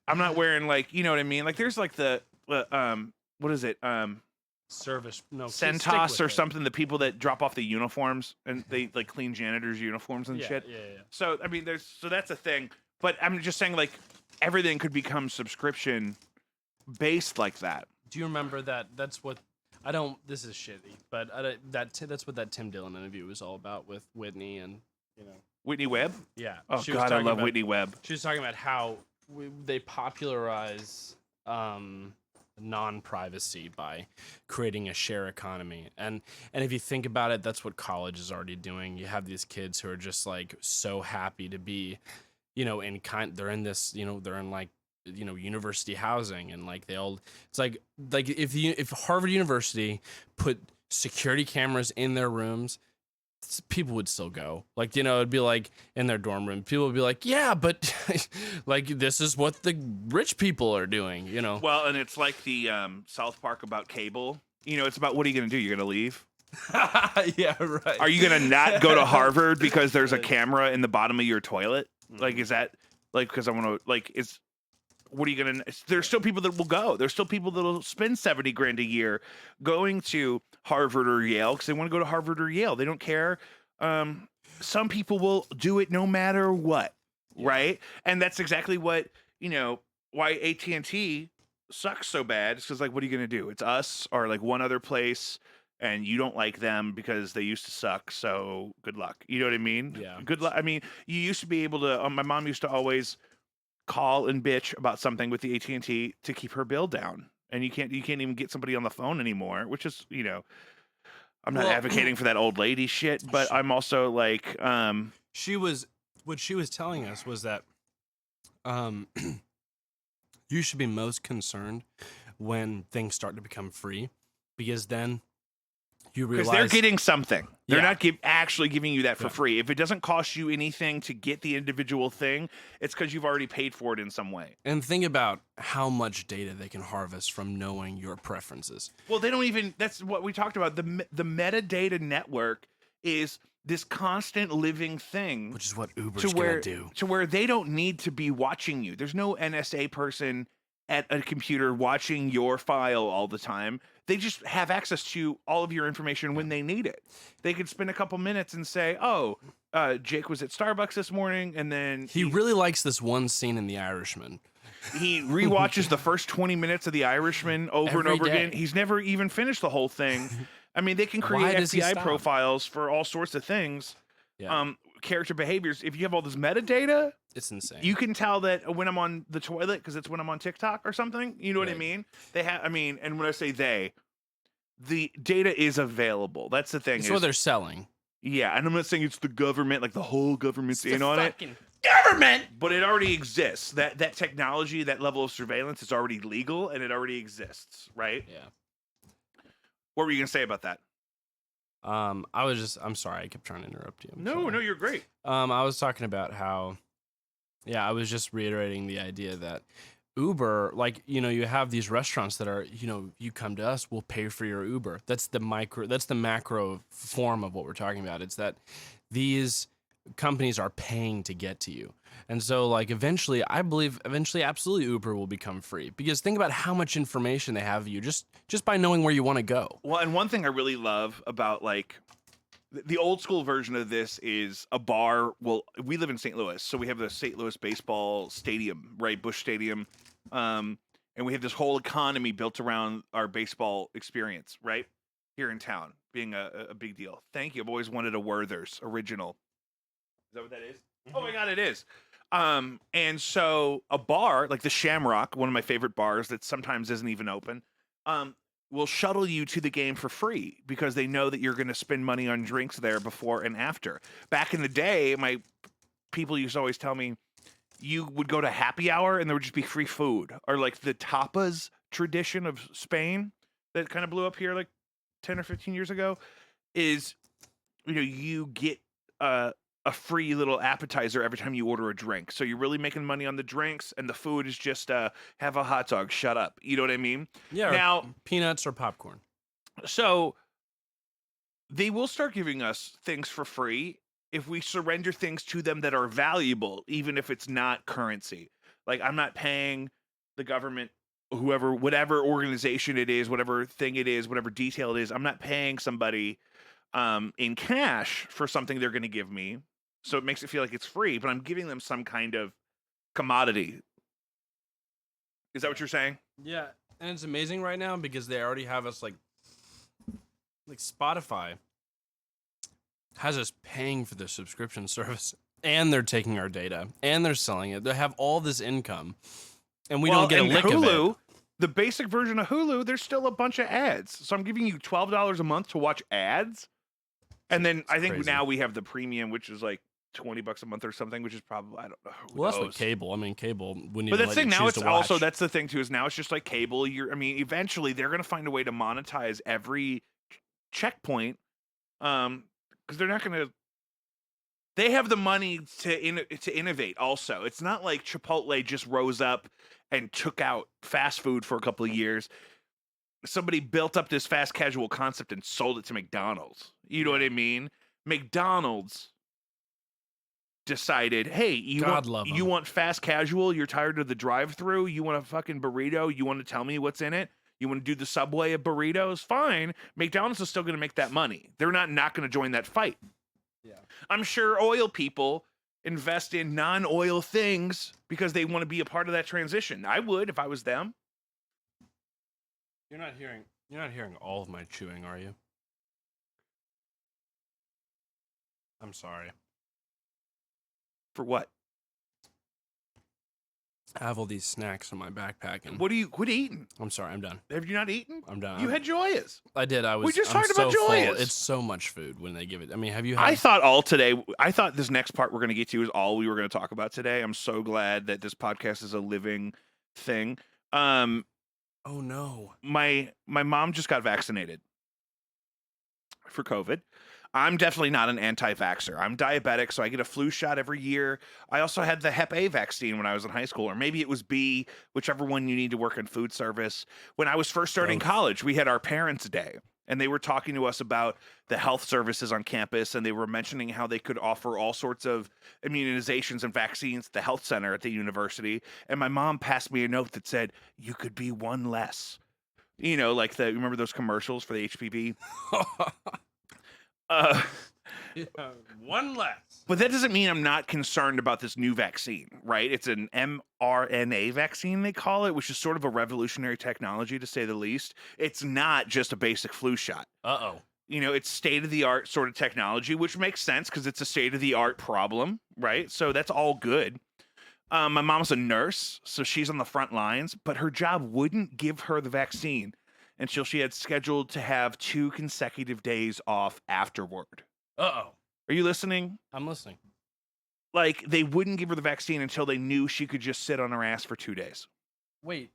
I'm not wearing you know what I mean. Like there's like the what is it? Service Centos or something. The people that drop off the uniforms and they like clean janitors' uniforms and shit. Yeah. So I mean, that's a thing. But I'm just saying, like everything could become subscription based like that. Do you remember that? That's what. I don't. This is shitty, but that's what that Tim Dillon interview was all about with Whitney and Whitney Webb. Yeah. Oh God, I love Whitney Webb. She was talking about how they popularize non-privacy by creating a share economy, and if you think about it, that's what college is already doing. You have these kids who are just like so happy to be, they're in this, they're in like. University housing, and like it's like if Harvard University put security cameras in their rooms, people would still go. Like, you know, it'd be like in their dorm room, people would be like, yeah, but like this is what the rich people are doing, you know. Well, and it's like the South Park about cable. You know, it's about what are you going to do? You're going to leave? Yeah, right. Are you going to not go to Harvard because there's a camera in the bottom of your toilet? Like, is that like because I want to like it's what are you going to there's still people that will go. There's still people that will spend 70 grand a year going to Harvard or Yale because they want to go to Harvard or Yale. They don't care. Some people will do it no matter what, right? And that's exactly what, you know, why AT&T sucks so bad. It's because, like, what are you going to do? It's us or, like, one other place, and you don't like them because they used to suck, so good luck. You know what I mean? Yeah. Good luck. I mean, you used to be able to my mom used to always call and bitch about something with the AT&T to keep her bill down. And you can't even get somebody on the phone anymore, which is, you know, I'm not advocating for that old lady shit, but I'm also like, what she was telling us was that you should be most concerned when things start to become free, because then you realize because they're getting something. They're Yeah. not actually giving you that for free. If it doesn't cost you anything to get the individual thing, it's because you've already paid for it in some way. And think about how much data they can harvest from knowing your preferences. Well, they don't even. That's what we talked about. The metadata network is this constant living thing, Which is what Uber's gonna do. to where they don't need to be watching you. There's no NSA person at a computer watching your file all the time. They just have access to all of your information when they need it. They could spend a couple minutes and say, "Oh, Jake was at Starbucks this morning," and then He really likes this one scene in The Irishman. he rewatches the first 20 minutes of The Irishman over and Every over again. day. He's never even finished the whole thing. I mean, they can Why create does he FBI stop? profiles for all sorts of things. Yeah. Character behaviors. If you have all this metadata, It's insane. you can tell that when I'm on the toilet because it's when I'm on TikTok or something. You know what I Right. mean? They have. I mean, and when I say they, the data is available. That's the thing. It's is, what they're selling. yeah, and I'm not saying it's the government, like the whole government's in on it, Government. but it already exists. That technology, that level of surveillance, is already legal and it already exists, right? Yeah. What were you gonna say about that? I'm sorry, I kept trying to interrupt you. I'm sorry. You're great. I was talking about how, I was just reiterating the idea that Uber, like, you know, you have these restaurants that are, you know, you come to us, we'll pay for your Uber. That's the macro form of what we're talking about. It's that these companies are paying to get to you. And so, like, I believe absolutely Uber will become free, because think about how much information they have of you just by knowing where you want to go. Well, and one thing I really love about, like, the old school version of this is a bar. Well, we live in St. Louis, so we have the St. Louis baseball stadium, right? Busch Stadium. And we have this whole economy built around our baseball experience, right? Here in town, being a big deal. Thank you. I've always wanted a Werther's original. Is that what that is? Oh my God, it is. And so a bar like the Shamrock, one of my favorite bars that sometimes isn't even open, will shuttle you to the game for free because they know that you're going to spend money on drinks there before and after. Back in the day, my people used to always tell me you would go to happy hour and there would just be free food, or like the tapas tradition of Spain that kind of blew up here like 10 or 15 years ago is, you know, you get a free little appetizer every time you order a drink. So you're really making money on the drinks, and the food is just have a hot dog, shut up. You know what I mean? Yeah. Now, peanuts or popcorn. so they will start giving us things for free if we surrender things to them that are valuable, even if it's not currency. Like, I'm not paying the government, whoever, whatever organization it is, whatever thing it is, whatever detail it is, I'm not paying somebody in cash for something they're going to give me. So it makes it feel like it's free, but I'm giving them some kind of commodity. Is that what you're saying? Yeah, and it's amazing right now because they already have us like Spotify has us paying for their subscription service, and they're taking our data, and they're selling it. They have all this income, and we don't get a lick Hulu, of it. the basic version of Hulu, there's still a bunch of ads. So I'm giving you $12 a month to watch ads. And then I think crazy. now we have the premium, which is like $20 a month or something, which is probably, I don't know. Who Well, that's knows? what cable. I mean, cable. But that's the thing now. It's also, that's the thing too, is now it's just like cable. I mean, eventually they're going to find a way to monetize every checkpoint, because they're not going to. They have the money to innovate. Also, it's not like Chipotle just rose up and took out fast food for a couple of years. Somebody built up this fast casual concept and sold it to McDonald's. You know what I mean? McDonald's decided, hey, you want fast casual? You're tired of the drive-through? You want a fucking burrito? You want to tell me what's in it? You want to do the Subway of burritos? Fine. McDonald's is still going to make that money. They're not going to join that fight. Yeah. I'm sure oil people invest in non-oil things because they want to be a part of that transition. I would if I was them. You're not hearing all of my chewing, are you? I'm sorry. For what? I have all these snacks in my backpack. And what are you eating? I'm sorry, I'm done. Have you not eaten? I'm done. You had Joyas. I did. We just talked about Joyas. It's so much food when they give it. I mean, have you had... I thought this next part we're going to get to is all we were going to talk about today. I'm so glad that this podcast is a living thing. Oh no. My mom just got vaccinated for COVID. I'm definitely not an anti-vaxxer. I'm diabetic, so I get a flu shot every year. I also had the Hep A vaccine when I was in high school, or maybe it was B, whichever one you need to work in food service. When I was first starting college, we had our Parents' Day, and they were talking to us about the health services on campus, and they were mentioning how they could offer all sorts of immunizations and vaccines at the health center at the university. And my mom passed me a note that said, you could be one less. You know, like remember those commercials for the HPV? Yeah, one less. But that doesn't mean I'm not concerned about this new vaccine, right? It's an mRNA vaccine, they call it, which is sort of a revolutionary technology, to say the least. It's not just a basic flu shot. Uh-oh. You know, it's state-of-the-art sort of technology, which makes sense because it's a state-of-the-art problem, right? So that's all good. My mom's a nurse, so she's on the front lines, but her job wouldn't give her the vaccine until she had scheduled to have 2 consecutive days off afterward. Uh-oh. Are you listening? I'm listening. Like, they wouldn't give her the vaccine until they knew she could just sit on her ass for 2 days. Wait.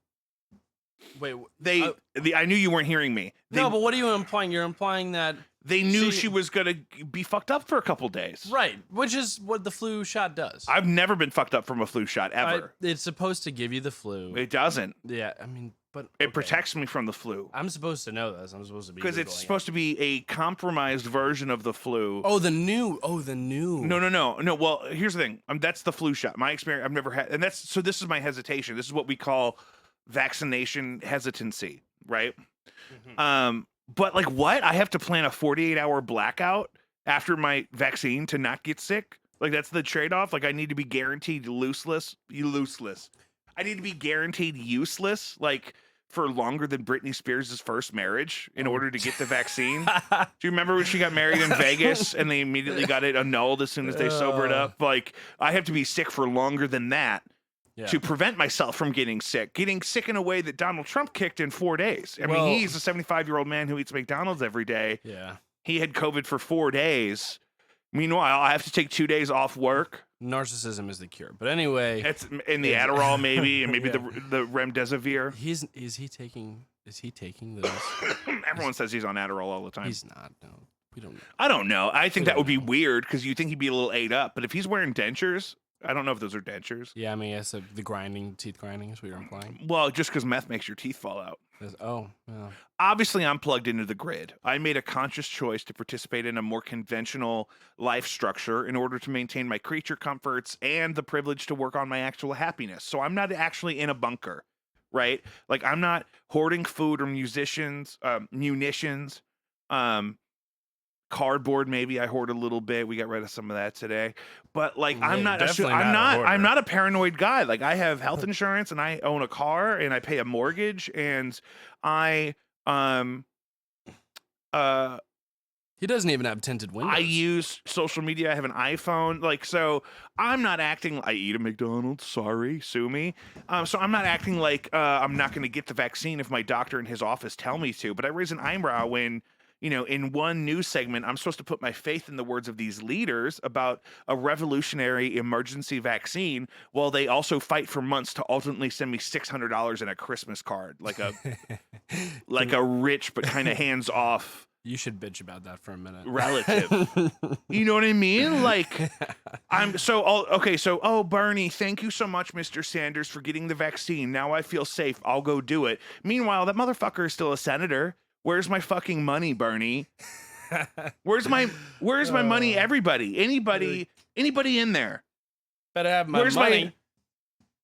I knew you weren't hearing me. No, but what are you implying? You're implying that... They knew she was going to be fucked up for a couple days. Right, which is what the flu shot does. I've never been fucked up from a flu shot, ever. It's supposed to give you the flu. It doesn't. Yeah, I mean... But it protects me from the flu. I'm supposed to know this. I'm supposed to be because it's supposed to be a compromised version of the flu. The new. No. Well, here's the thing. That's the flu shot. My experience, I've never had, and this is my hesitation. This is what we call vaccination hesitancy, right? Mm-hmm. But like, what? I have to plan a 48-hour blackout after my vaccine to not get sick. Like, that's the trade-off. Like, I need to be guaranteed useless. I need to be guaranteed useless, like, for longer than Britney Spears' first marriage in order to get the vaccine. Do you remember when she got married in Vegas and they immediately got it annulled as soon as they sobered up? Like, I have to be sick for longer than that to prevent myself from getting sick. Getting sick in a way that Donald Trump kicked in 4 days. I mean, he's a 75-year-old man who eats McDonald's every day. Yeah. He had COVID for 4 days. Meanwhile, I have to take 2 days off work. Narcissism is the cure. But anyway, it's in the Adderall maybe, and maybe the remdesivir. Is he taking those? Everyone says he's on Adderall all the time. He's not. No, we don't know. I don't know. I think that would be weird because you think he'd be a little ate up. But if he's wearing dentures, I don't know if those are dentures. Yeah, I mean, yes, the teeth grinding is what you're implying. Well, just because meth makes your teeth fall out. Yeah. Obviously, I'm plugged into the grid. I made a conscious choice to participate in a more conventional life structure in order to maintain my creature comforts and the privilege to work on my actual happiness. So I'm not actually in a bunker, right? Like, I'm not hoarding food or munitions. Cardboard, maybe I hoard a little bit. We got rid of some of that today. But like, I'm not a paranoid guy. Like, I have health insurance and I own a car and I pay a mortgage and I he doesn't even have tinted windows. I use social media. I have an iPhone. Like, so I'm not acting. I eat a McDonald's. Sorry, sue me. So I'm not acting like I'm not going to get the vaccine if my doctor in his office tell me to. But I raise an eyebrow when, you know, in one news segment, I'm supposed to put my faith in the words of these leaders about a revolutionary emergency vaccine, while they also fight for months to ultimately send me $600 in a Christmas card, like a rich but kind of hands off You should bitch about that for a minute. relative. You know what I mean? Like, Bernie, thank you so much, Mr. Sanders, for getting the vaccine. Now I feel safe. I'll go do it. Meanwhile, that motherfucker is still a senator. Where's my fucking money, Bernie? Where's my money, everybody? Anybody in there? Better have my money.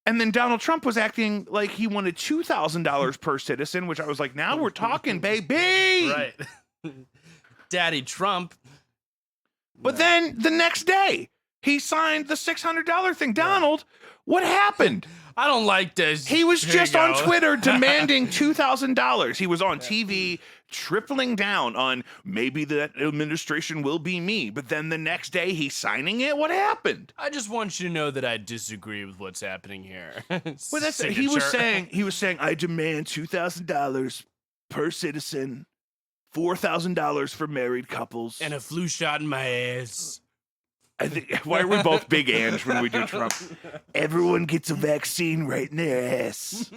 And then Donald Trump was acting like he wanted $2,000 per citizen, which I was like, now we're talking, baby. Right. Daddy Trump. But then the next day, he signed the $600 thing. Donald, what happened? I don't like this. He was just on Twitter demanding $2,000. He was on TV tripling down on maybe that administration will be me. But then the next day he's signing it. What happened? I just want you to know that I disagree with what's happening here. Well, that's he was saying I demand $2,000 per citizen, $4,000 for married couples, and a flu shot in my ass. I think, why are we both Big Ange when we do Trump? Everyone gets a vaccine right in their ass.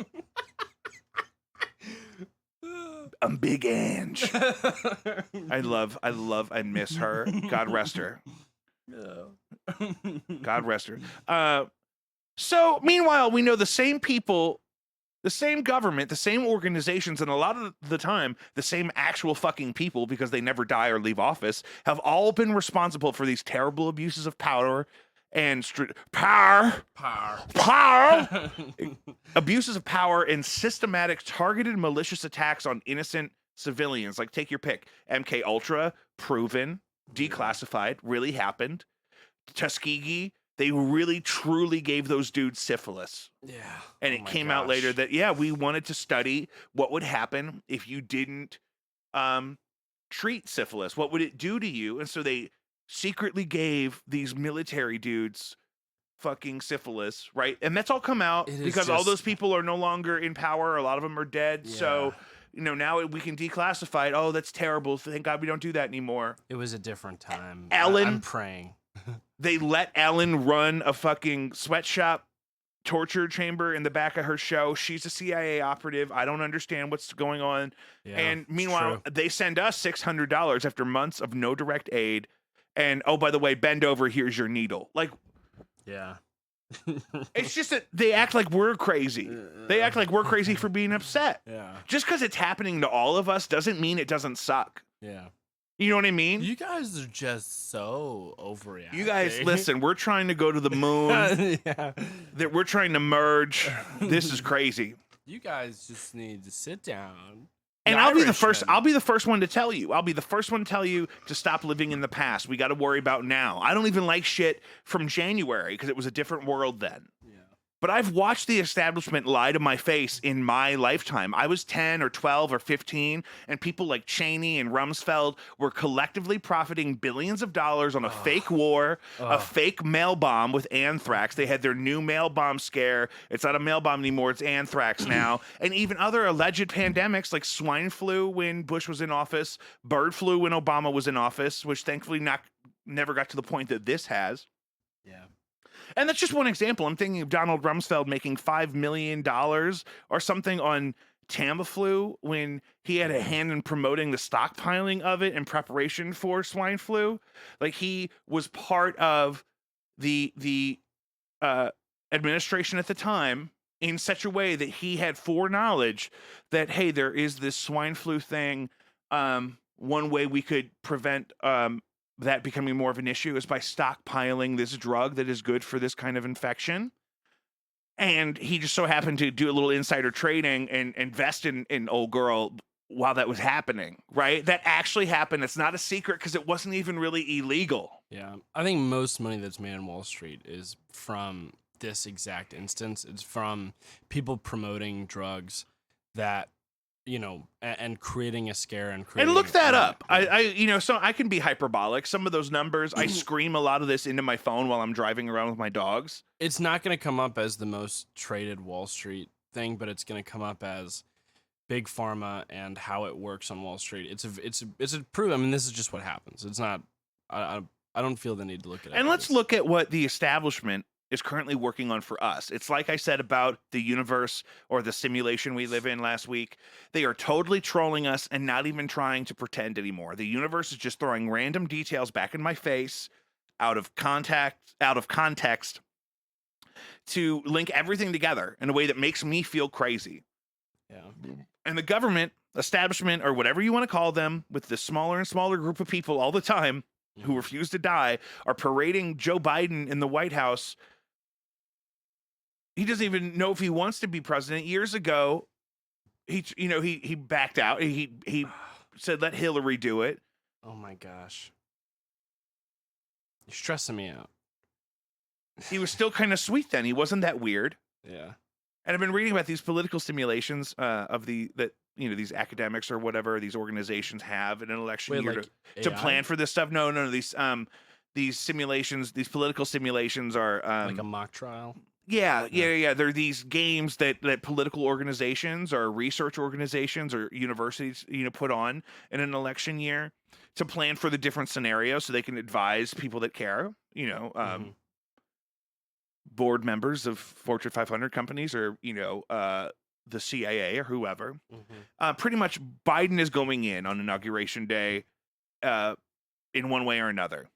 I'm Big Ange. I miss her. God rest her. God rest her. So meanwhile, we know the same people, the same government, the same organizations, and a lot of the time, the same actual fucking people, because they never die or leave office, have all been responsible for these terrible abuses of power and abuses of power and systematic targeted malicious attacks on innocent civilians. Like, take your pick. MK Ultra, proven, declassified, really happened. Tuskegee, they really truly gave those dudes syphilis. Yeah. And it came out later that, we wanted to study what would happen if you didn't treat syphilis. What would it do to you? And so they secretly gave these military dudes fucking syphilis, right? And that's all come out because all those people are no longer in power. A lot of them are dead. Yeah. So, now we can declassify it. Oh, that's terrible. Thank God we don't do that anymore. It was a different time. Ellen, I'm praying. They let Ellen run a fucking sweatshop torture chamber in the back of her show. She's a CIA operative. I don't understand what's going on. Yeah, and meanwhile, they send us $600 after months of no direct aid. And, oh, by the way, bend over, here's your needle. Like, yeah. It's just that they act like we're crazy. They act like we're crazy for being upset. Yeah. Just because it's happening to all of us doesn't mean it doesn't suck. Yeah. You know what I mean? You guys are just so overreacting. You guys, listen, we're trying to go to the moon. Yeah. We're trying to merge. This is crazy. You guys just need to sit down. And I'll be the first one to tell you. I'll be the first one to tell you to stop living in the past. We got to worry about now. I don't even like shit from January because it was a different world then. Yeah. But I've watched the establishment lie to my face in my lifetime. I was 10 or 12 or 15, and people like Cheney and Rumsfeld were collectively profiting billions of dollars on a fake war, a fake mail bomb with anthrax. They had their new mail bomb scare. It's not a mail bomb anymore. It's anthrax now. And even other alleged pandemics like swine flu when Bush was in office, bird flu when Obama was in office, which thankfully never got to the point that this has. Yeah. And that's just one example. I'm thinking of Donald Rumsfeld making $5 million or something on Tamiflu when he had a hand in promoting the stockpiling of it in preparation for swine flu. Like, he was part of the administration at the time in such a way that he had foreknowledge that, hey, there is this swine flu thing. One way we could prevent that becoming more of an issue is by stockpiling this drug that is good for this kind of infection. And he just so happened to do a little insider trading and invest in old girl while that was happening, right? That actually happened. It's not a secret because it wasn't even really illegal. Yeah. I think most money that's made on Wall Street is from this exact instance. It's from people promoting drugs that, and creating a scare and look that up. So I can be hyperbolic. Some of those numbers, I scream a lot of this into my phone while I'm driving around with my dogs. It's not going to come up as the most traded Wall Street thing, but it's going to come up as big pharma and how it works on Wall Street. It's a proof. I mean, this is just what happens. It's not. I don't feel the need to look at it. And let's look at what the establishment is currently working on for us. It's like I said about the universe or the simulation we live in last week. They are totally trolling us and not even trying to pretend anymore. The universe is just throwing random details back in my face out of context to link everything together in a way that makes me feel crazy. Yeah. And the government, establishment, or whatever you want to call them, with this smaller and smaller group of people all the time who refuse to die, are parading Joe Biden in the White House. He doesn't even know if he wants to be president. Years ago, he backed out. He said, let Hillary do it. Oh my gosh. You're stressing me out. He was still kind of sweet then. He wasn't that weird. Yeah. And I've been reading about these political simulations of these academics or whatever these organizations have in an election year like to AI? plan for this stuff. No, these simulations, these political simulations are Like a mock trial. yeah. They're these games that political organizations or research organizations or universities put on in an election year to plan for the different scenarios so they can advise people that care. Board members of Fortune 500 companies or, the CIA or whoever. Pretty much Biden is going in on Inauguration Day in one way or another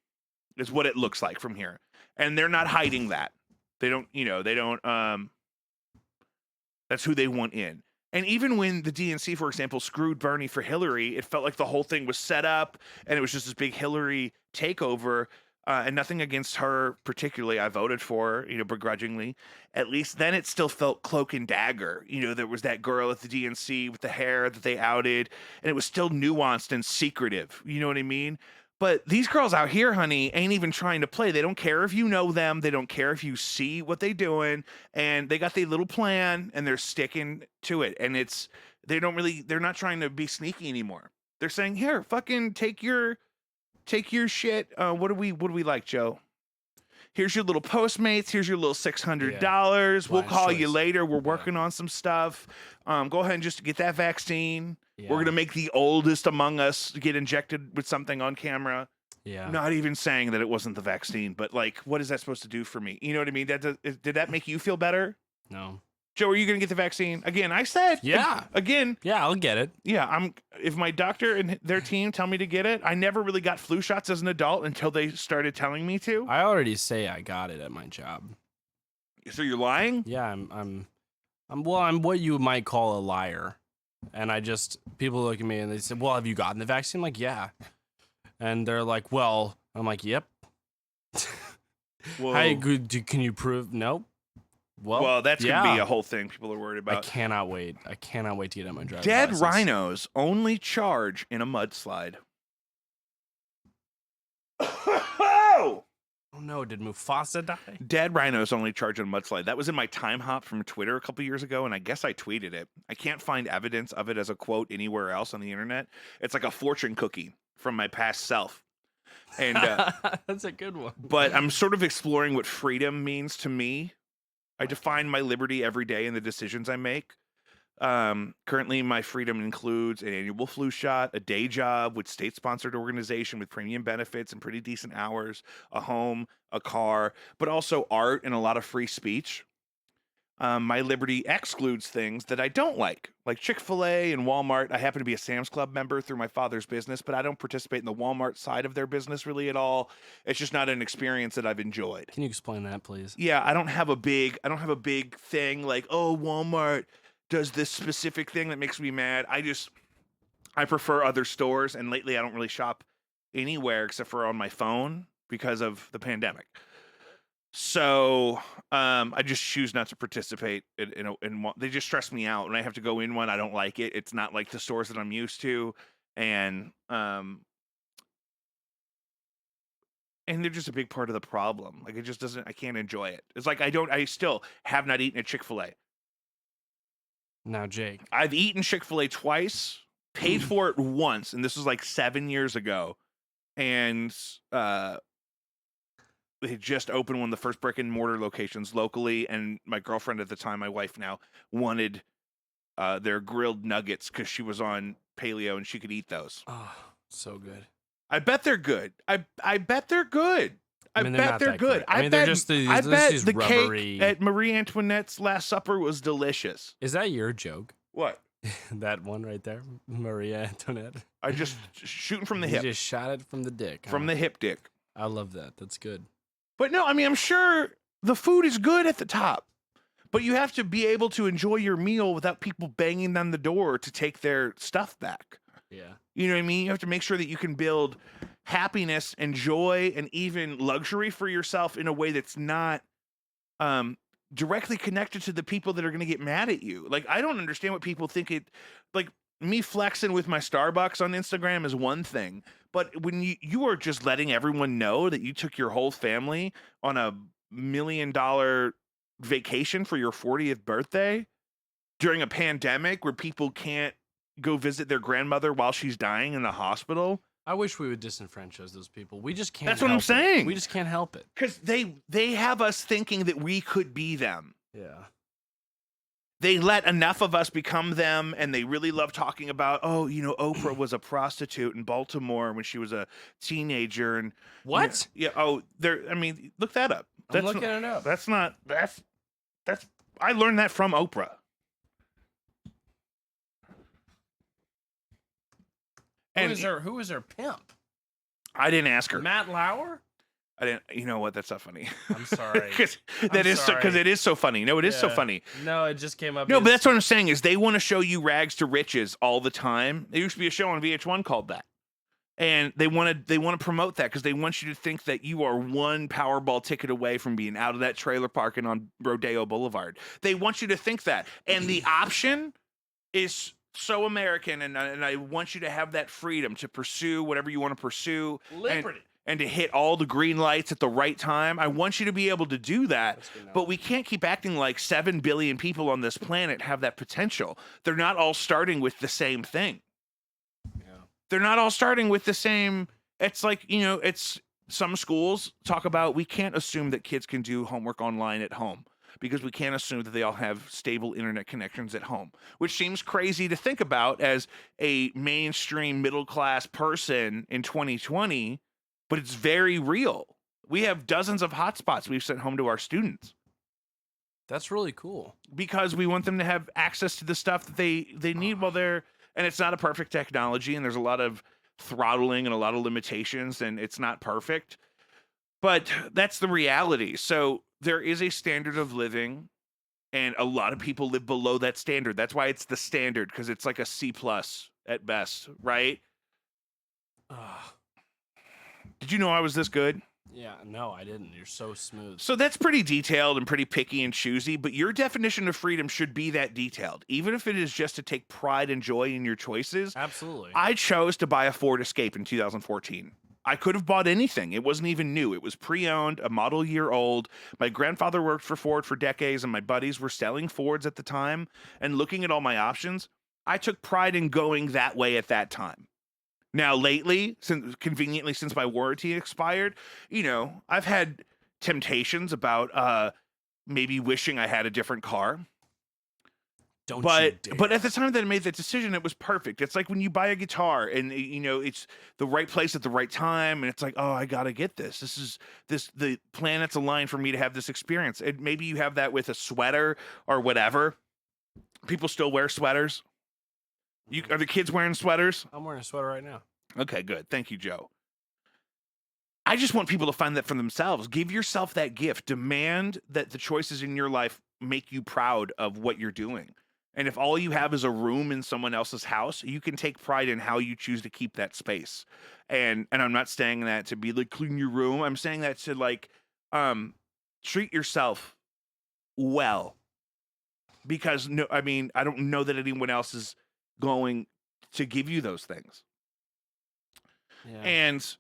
is what it looks like from here. And they're not hiding that. They don't, that's who they want in. And even when the DNC, for example, screwed Bernie for Hillary, it felt like the whole thing was set up and it was just this big Hillary takeover. And nothing against her particularly. I voted for her, begrudgingly. At least then it still felt cloak and dagger. There was that girl at the DNC with the hair that they outed, and it was still nuanced and secretive. You know what I mean? But these girls out here, honey, ain't even trying to play. They don't care if you know them. They don't care if you see what they doing. And they got their little plan, and they're sticking to it. And they're not trying to be sneaky anymore. They're saying, here, fucking take your shit. What do we like, Joe? Here's your little Postmates. Here's your little $600. We'll call you later. We're working on some stuff. Go ahead and just get that vaccine. Yeah. We're gonna make the oldest among us get injected with something on camera. Yeah. Not even saying that it wasn't the vaccine, but like, what is that supposed to do for me? You know what I mean? Did that make you feel better? No. Joe, are you gonna get the vaccine again? I said, yeah. Again, yeah, I'll get it. Yeah, if my doctor and their team tell me to get it, I never really got flu shots as an adult until they started telling me to. I already say I got it at my job. So you're lying? Yeah, I'm what you might call a liar. And people look at me and they say, "Well, have you gotten the vaccine?" I'm like, "Yeah." And they're like, "Well," I'm like, "Yep." Hey, can you prove? Nope. Well, that's going to be a whole thing people are worried about. I cannot wait to get on my driver's Dead license. rhinos only charge in a mudslide. Oh no, did Mufasa die? Dead rhinos only charge in a mudslide. That was in my time hop from Twitter a couple years ago, and I guess I tweeted it. I can't find evidence of it as a quote anywhere else on the internet. It's like a fortune cookie from my past self. And that's a good one. But I'm sort of exploring what freedom means to me. I define my liberty every day in the decisions I make. Currently, my freedom includes an annual flu shot, a day job with state-sponsored organization with premium benefits and pretty decent hours, a home, a car, but also art and a lot of free speech. My liberty excludes things that I don't like Chick-fil-A and Walmart. I happen to be a Sam's Club member through my father's business, but I don't participate in the Walmart side of their business really at all. It's just not an experience that I've enjoyed. Can you explain that, please? Yeah, I don't have a big thing like, oh, Walmart does this specific thing that makes me mad. I prefer other stores, and lately I don't really shop anywhere except for on my phone because of the pandemic. So I just choose not to participate in one. They just stress me out. When I have to go in one, I don't like it. It's not like the stores that I'm used to, and they're just a big part of the problem. Like, it just doesn't. I can't enjoy it. It's like I still have not eaten at Chick-fil-A. Now, Jake, I've eaten Chick-fil-A twice, paid for it once, and this was like 7 years ago, and they just opened one of the first brick and mortar locations locally, and my girlfriend at the time, my wife now, wanted their grilled nuggets because she was on paleo and she could eat those. Oh, so good. I bet they're good. I bet they're good. I mean, bet they're that good. great. I mean, they're just these, I they're bet just the these rubbery. cake at Marie Antoinette's Last Supper was delicious. Is that your joke? What? That one right there, Maria Antoinette. I just shooting from the You hip. just shot it from the dick. From the hip dick. I love that. That's good. But no, I mean, I'm sure the food is good at the top. But you have to be able to enjoy your meal without people banging on the door to take their stuff back. Yeah. You know what I mean? You have to make sure that you can build happiness and joy and even luxury for yourself in a way that's not directly connected to the people that are going to get mad at you. Like, I don't understand what people think it, like, me flexing with my Starbucks on Instagram is one thing, but when you are just letting everyone know that you took your whole family on a $1 million vacation for your 40th birthday during a pandemic where people can't go visit their grandmother while she's dying in the hospital. I wish we would disenfranchise those people. We just can't. That's what I'm saying. We just can't help it. Because they have us thinking that we could be them. Yeah. They let enough of us become them, and they really love talking about, oh, you know, Oprah was a prostitute in Baltimore when she was a teenager. And What? Yeah. Oh, I mean, look that up. I'm looking it up. That's I learned that from Oprah. Who is her pimp? I didn't ask her. Matt Lauer? I didn't. You know what? That's not funny. I'm sorry. Because it is so funny. No, it is so funny. No, it just came up. No, but that's what I'm saying is they want to show you rags to riches all the time. There used to be a show on VH1 called that, and they want to promote that because they want you to think that you are one Powerball ticket away from being out of that trailer park and on Rodeo Boulevard. They want you to think that, and the option is so American, and I want you to have that freedom to pursue whatever you want to pursue. Liberty. And to hit all the green lights at the right time. I want you to be able to do that, but we can't keep acting like 7 billion people on this planet have that potential. They're not all starting with the same thing. Yeah. They're not all starting with the same. It's like, you know, it's some schools talk about we can't assume that kids can do homework online at home because we can't assume that they all have stable internet connections at home, which seems crazy to think about as a mainstream middle-class person in 2020. But it's very real. We have dozens of hotspots we've sent home to our students. That's really cool. Because we want them to have access to the stuff that they need while they're... And it's not a perfect technology, and there's a lot of throttling and a lot of limitations, and it's not perfect. But that's the reality. So there is a standard of living, and a lot of people live below that standard. That's why it's the standard, because it's like a C+ at best, right? Did you know I was this good? Yeah, no, I didn't. You're so smooth. So that's pretty detailed and pretty picky and choosy, but your definition of freedom should be that detailed, even if it is just to take pride and joy in your choices. Absolutely. I chose to buy a Ford Escape in 2014. I could have bought anything. It wasn't even new. It was pre-owned, a model year old. My grandfather worked for Ford for decades, and my buddies were selling Fords at the time. And looking at all my options, I took pride in going that way at that time. Now, lately, conveniently since my warranty expired, you know, I've had temptations about maybe wishing I had a different car. You dare. But at the time that I made that decision, it was perfect. It's like when you buy a guitar and, you know, it's the right place at the right time, and it's like, oh, I gotta get this. The planets aligned for me to have this experience. And maybe you have that with a sweater or whatever. People still wear sweaters. Are the kids wearing sweaters? I'm wearing a sweater right now. Okay, good. Thank you, Joe. I just want people to find that for themselves. Give yourself that gift. Demand that the choices in your life make you proud of what you're doing. And if all you have is a room in someone else's house, you can take pride in how you choose to keep that space. And I'm not saying that to be like clean your room. I'm saying that to like treat yourself well. Because I don't know that anyone else is going to give you those things. Yeah. And,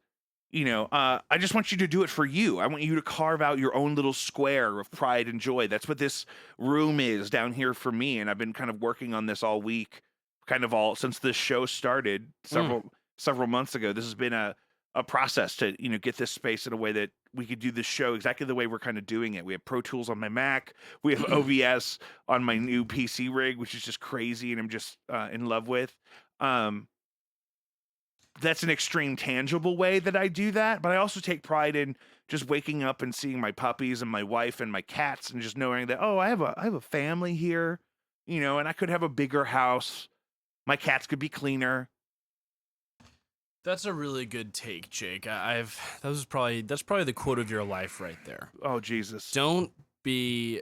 you know, I just want you to do it for you. I want you to carve out your own little square of pride and joy. That's what this room is down here for me. And I've been kind of working on this all week, since this show started several months ago. This has been a process to, you know, get this space in a way that we could do this show exactly the way we're kind of doing it. We have Pro Tools on my Mac. We have OBS on my new PC rig, which is just crazy and I'm just in love with. that's an extreme tangible way that I do that, but I also take pride in just waking up and seeing my puppies and my wife and my cats and just knowing that, oh, I have a family here, you know, and I could have a bigger house. My cats could be cleaner. That's a really good take, Jake. That's probably the quote of your life right there. Oh, Jesus. Don't be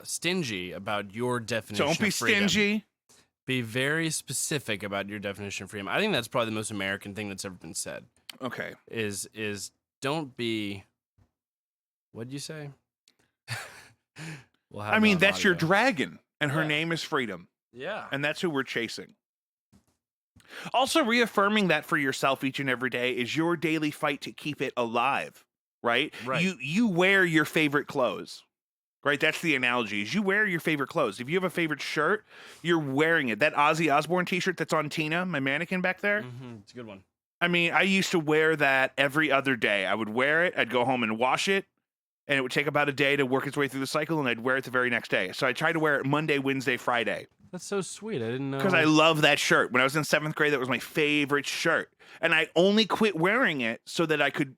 stingy about your definition Don't be of freedom. stingy. Be very specific about your definition of freedom. I think that's probably the most American thing that's ever been said. Okay. Is don't be. What'd you say? I mean, that's your dragon, and her Yeah. name is Freedom, Yeah. and that's who we're chasing. Also, reaffirming that for yourself each and every day is your daily fight to keep it alive, right? Right. You wear your favorite clothes, right? That's the analogy. Is you wear your favorite clothes. If you have a favorite shirt, you're wearing it. That Ozzy Osbourne t-shirt that's on Tina, my mannequin back there. Mm-hmm. It's a good one. I mean, I used to wear that every other day. I would wear it. I'd go home and wash it. And it would take about a day to work its way through the cycle, and I'd wear it the very next day. So I tried to wear it Monday, Wednesday, Friday. That's so sweet. I didn't know. Because I love that shirt. When I was in 7th grade, that was my favorite shirt. And I only quit wearing it so that I could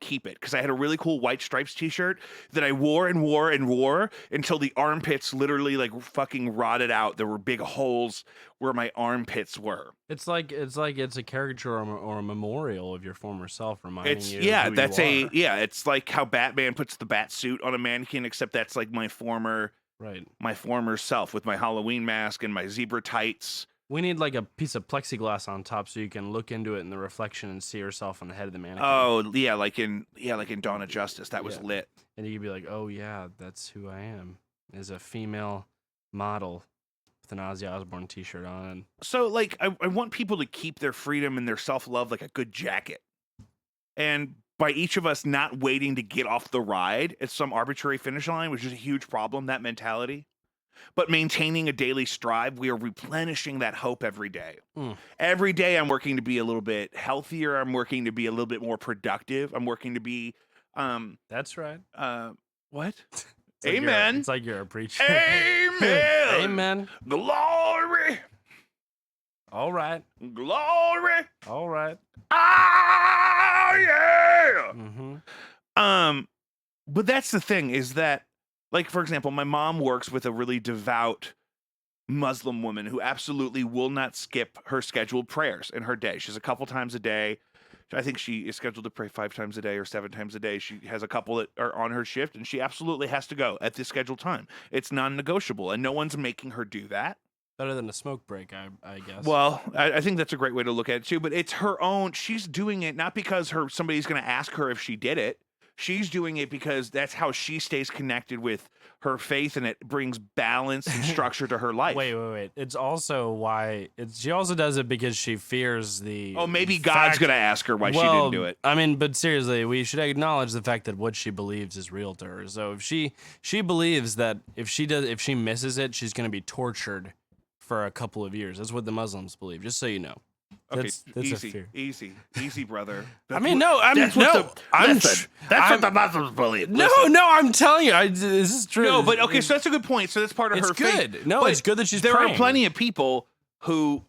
keep it. Because I had a really cool White Stripes t-shirt that I wore and wore and wore until the armpits literally like fucking rotted out. There were big holes where my armpits were. It's like it's a caricature or a memorial of your former self, reminding It's you. yeah, of who that's you are. it's like how Batman puts the bat suit on a mannequin, except that's like my former self with my Halloween mask and my zebra tights. We need like a piece of plexiglass on top so you can look into it in the reflection and see yourself on the head of the mannequin. Oh yeah, like in Dawn of Justice, that was lit. And you could be like, oh yeah, that's who I am, as a female model with an Ozzy Osbourne t-shirt on. So like I want people to keep their freedom and their self-love like a good jacket. And by each of us not waiting to get off the ride at some arbitrary finish line, which is a huge problem, that mentality, but maintaining a daily strive, we are replenishing that hope every day. Every day I'm working to be a little bit healthier. I'm working to be a little bit more productive. I'm working to be That's right. What? It's like Amen. It's like you're a preacher. Amen. Amen. Glory. All right. Glory. All right. Ah, yeah. Mm-hmm. But that's the thing is that, like, for example, my mom works with a really devout Muslim woman who absolutely will not skip her scheduled prayers in her day. She's a couple times a day. I think she is scheduled to pray 5 times a day or 7 times a day. She has a couple that are on her shift, and she absolutely has to go at the scheduled time. It's non-negotiable, and no one's making her do that. Better than a smoke break, I guess. Well, I think that's a great way to look at it too. But it's her own. She's doing it not because somebody's going to ask her if she did it. She's doing it because that's how she stays connected with her faith, and it brings balance and structure to her life. Wait. It's also why she also does it because she fears the. Oh, maybe God's going to ask her why she didn't do it. I mean, but seriously, we should acknowledge the fact that what she believes is real to her. So if she believes that if she misses it, she's going to be tortured for a couple of years. That's what the Muslims believe. Just so you know. Okay, That's a fear. easy, brother. That's what the Muslims believe. No, I'm telling you, this is true. No, but okay, so that's a good point. So that's part of it's her good. faith. No, But it's good that she's there praying. are plenty of people who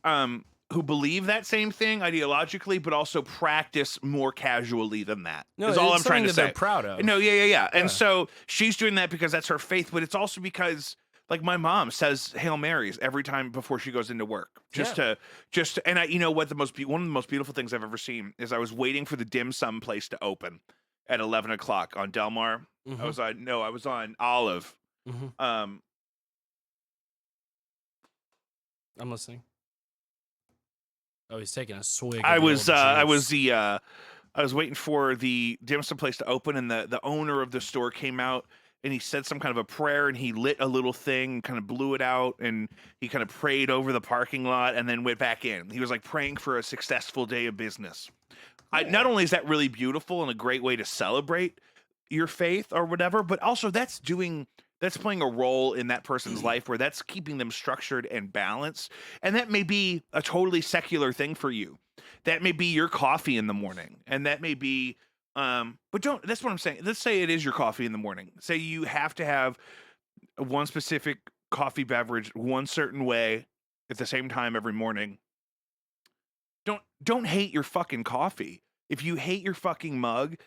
believe that same thing ideologically, but also practice more casually than that. No, is all it's I'm trying to something that say. they're proud of. No, yeah. And so she's doing that because that's her faith, but it's also because, like, my mom says Hail Marys every time before she goes into work, and you know what, one of the most beautiful things I've ever seen is I was waiting for the dim sum place to open at 11 o'clock on Del Mar. Mm-hmm. I was on Olive. Mm-hmm. I'm listening. Oh, he's taking a swig. I was waiting for the dim sum place to open, and the owner of the store came out. And he said some kind of a prayer, and he lit a little thing and kind of blew it out, and he kind of prayed over the parking lot and then went back in. He was like praying for a successful day of business. Not only is that really beautiful and a great way to celebrate your faith or whatever, but also that's playing a role in that person's life where that's keeping them structured and balanced. And that may be a totally secular thing for you. That may be your coffee in the morning, and that may be but that's what I'm saying. Let's say it is your coffee in the morning. Say you have to have one specific coffee beverage one certain way at the same time every morning. don't hate your fucking coffee. If you hate your fucking mug,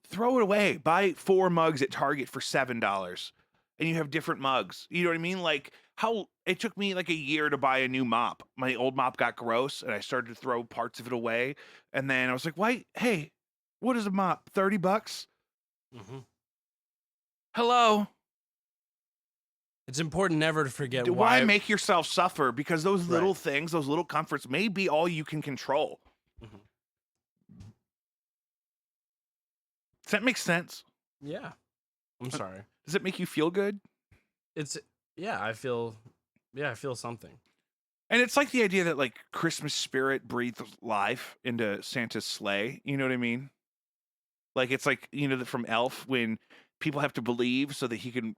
throw it away. Buy 4 mugs at Target for $7 and you have different mugs. You know what I mean? Like how it took me like a year to buy a new mop. My old mop got gross and I started to throw parts of it away. And then I was like, why? Hey, what is a mop? $30? Mm-hmm. Hello. It's important never to forget Why make yourself suffer? Because those little Right. things, those little comforts may be all you can control. Mm-hmm. Does that make sense? Yeah. I'm sorry. Does it make you feel good? I feel something. And it's like the idea that like Christmas spirit breathes life into Santa's sleigh. You know what I mean? Like it's like, from Elf when people have to believe so that he can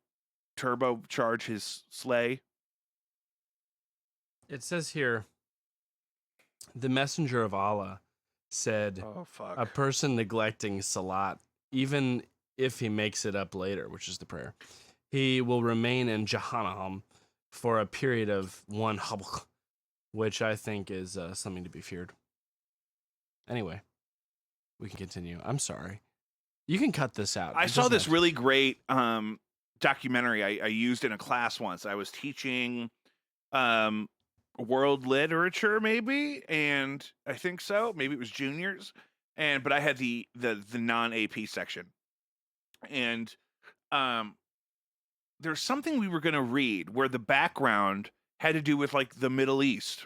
turbocharge his sleigh. It says here, the messenger of Allah said, Oh, fuck. a person neglecting salat, even if he makes it up later, which is the prayer, he will remain in Jahannam for a period of 1 habq, which I think is something to be feared. Anyway, we can continue. I'm sorry. You can cut this out. I saw this really great documentary I used in a class once. I was teaching world literature, maybe, and I think so. Maybe it was juniors, but I had the non-AP section, and there's something we were going to read where the background had to do with like the Middle East.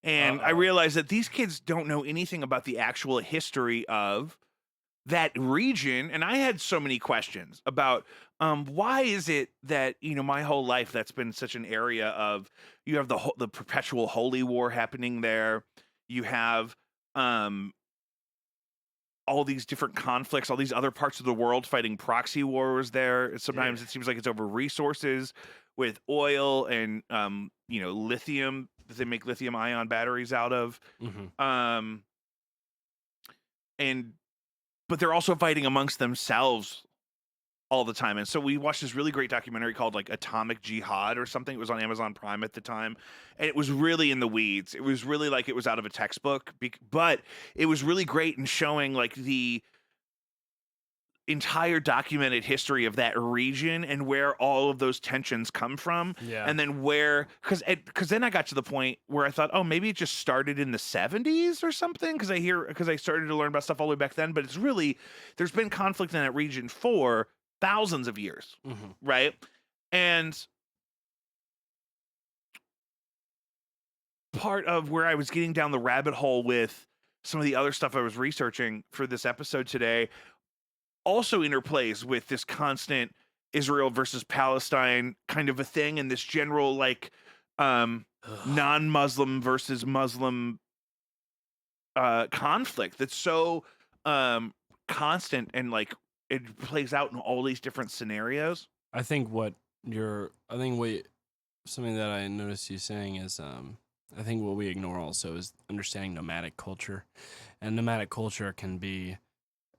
And I realized that these kids don't know anything about the actual history of that region. And I had so many questions about why is it that, my whole life that's been such an area of, you have the perpetual holy war happening there. You have all these different conflicts, all these other parts of the world fighting proxy wars there. Sometimes it seems like it's over resources with oil and, lithium that they make lithium ion batteries out of. Mm-hmm. But they're also fighting amongst themselves all the time. And so we watched this really great documentary called like Atomic Jihad or something. It was on Amazon Prime at the time. And it was really in the weeds. It was really like it was out of a textbook, but it was really great in showing like the entire documented history of that region and where all of those tensions come from. Yeah. And then because then I got to the point where I thought, oh, maybe it just started in the 70s or something. Because I started to learn about stuff all the way back then, but it's really, there's been conflict in that region for thousands of years. Mm-hmm. Right. And part of where I was getting down the rabbit hole with some of the other stuff I was researching for this episode today also interplays with this constant Israel versus Palestine kind of a thing, and this general like non-Muslim versus Muslim conflict that's so constant, and like it plays out in all these different scenarios. I think something that I noticed you saying is I think what we ignore also is understanding nomadic culture, and nomadic culture can be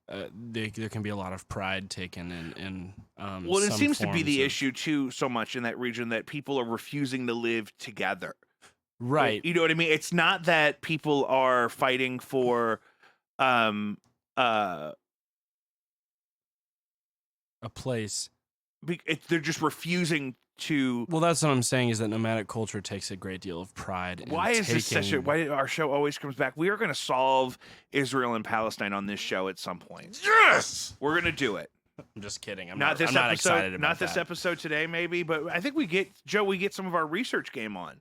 there can be a lot of pride taken in well, it some seems to be the forms issue too so much in that region that people are refusing to live together. right. You know what I mean? It's not that people are fighting for A place. they're just refusing to. Well, that's what I'm saying, is that nomadic culture takes a great deal of pride in Why is this such a? Why our show always comes back? We are going to solve Israel and Palestine on this show at some point. Yes! We're going to do it. I'm just kidding. I'm Not this I'm not episode. excited about Not this that. episode today, maybe. But I think we get some of our research game on.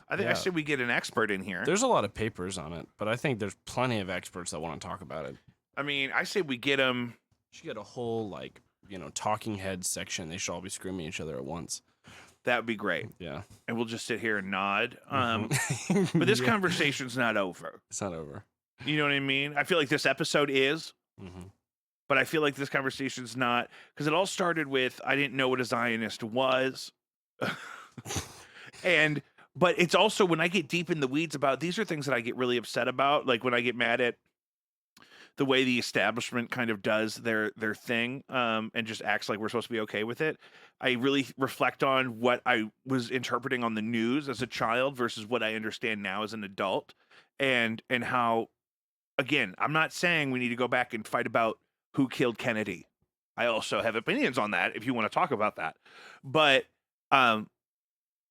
I think I Yeah. said we get an expert in here. There's a lot of papers on it, but I think there's plenty of experts that want to talk about it. I mean, I say we get them. You should get a whole talking heads section. They should all be screaming at each other at once. That would be great. Yeah. And we'll just sit here and nod. Mhm. But this Yeah. conversation's not over. It's not over. You know what I mean? I feel like this episode is, Mm-hmm. but I feel like this conversation's not, because it all started with I didn't know what a Zionist was. But it's also when I get deep in the weeds about, these are things that I get really upset about. Like when I get mad at the way the establishment kind of does their thing, and just acts like we're supposed to be okay with it. I really reflect on what I was interpreting on the news as a child versus what I understand now as an adult, and how, again, I'm not saying we need to go back and fight about who killed Kennedy. I also have opinions on that if you want to talk about that. But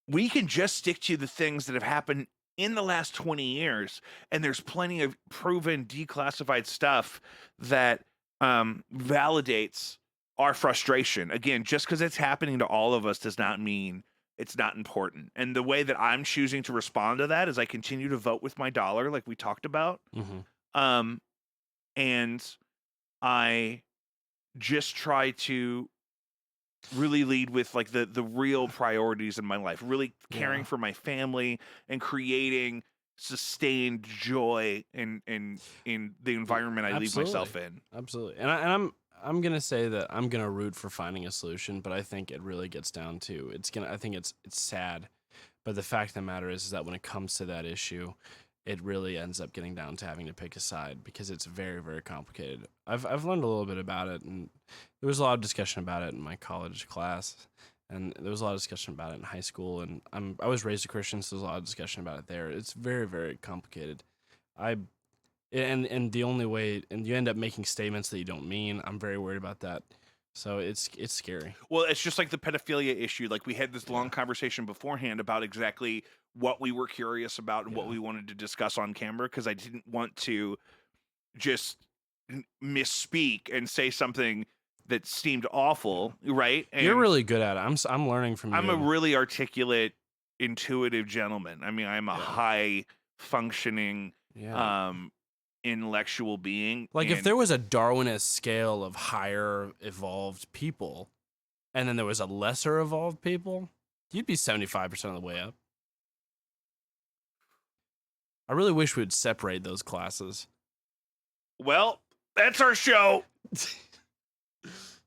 we can just stick to the things that have happened in the last 20 years, and there's plenty of proven declassified stuff that validates our frustration. Again, just because it's happening to all of us does not mean it's not important. And the way that I'm choosing to respond to that is I continue to vote with my dollar, like we talked about. And I just try to really lead with like the real priorities in my life, really caring for my family and creating sustained joy in the environment I leave myself in. Absolutely. And I'm gonna say that I'm gonna root for finding a solution, but I think it really gets down to I think it's sad, but the fact of the matter is that when it comes to that issue, it really ends up getting down to having to pick a side because it's very, very complicated. I've learned a little bit about it, and there was a lot of discussion about it in my college class, and there was a lot of discussion about it in high school. And I was raised a Christian, so there's a lot of discussion about it there. It's very, very complicated. And the only way, and you end up making statements that you don't mean. I'm very worried about that. So it's scary. Well, it's just like the pedophilia issue. Like we had this long conversation beforehand about exactly what we were curious about and what we wanted to discuss on camera, because I didn't want to just misspeak and say something that seemed awful, right? And you're really good at it. I'm learning from you. I'm a really articulate, intuitive gentleman. I mean, I'm a high functioning intellectual being. Like if there was a Darwinist scale of higher evolved people and then there was a lesser evolved people, you'd be 75% of the way up. I really wish we would separate those classes. Well, that's our show.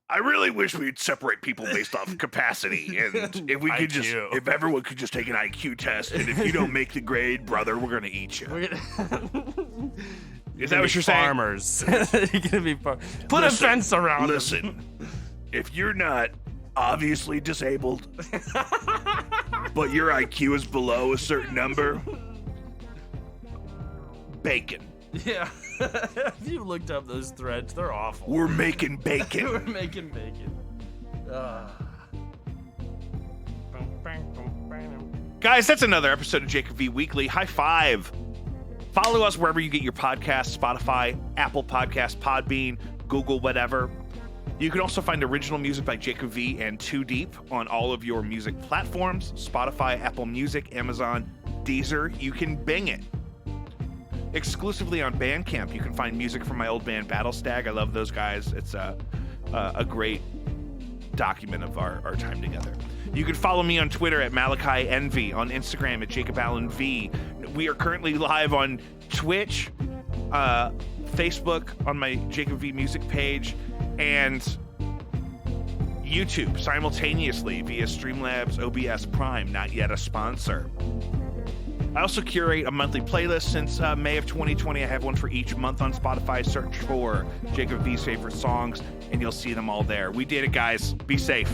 I really wish we'd separate people based off capacity, and if we could IQ. if everyone could just take an IQ test, and if you don't make the grade, brother, we're gonna eat you. Is that what you're saying? Farmers. You're gonna be put a fence around. Listen, if you're not obviously disabled, but your IQ is below a certain number, bacon. Yeah. Have you looked up those threads? They're awful. We're making bacon. We're making bacon. Guys, that's another episode of Jacob V Weekly. High five. Follow us wherever you get your podcasts: Spotify, Apple Podcasts, Podbean, Google, whatever. You can also find original music by Jacob V and Too Deep on all of your music platforms: Spotify, Apple Music, Amazon, Deezer. You can bing it. Exclusively on Bandcamp, you can find music from my old band Battle Stag. I love those guys. It's a great document of our time together. You can follow me on Twitter at Malachi Envy, on Instagram at Jacob Allen V. We are currently live on Twitch, Facebook on my Jacob V Music page, and YouTube simultaneously via Streamlabs OBS Prime, not yet a sponsor. I also curate a monthly playlist since May of 2020. I have one for each month on Spotify. Search for Jacob V's favorite songs, and you'll see them all there. We did it, guys. Be safe.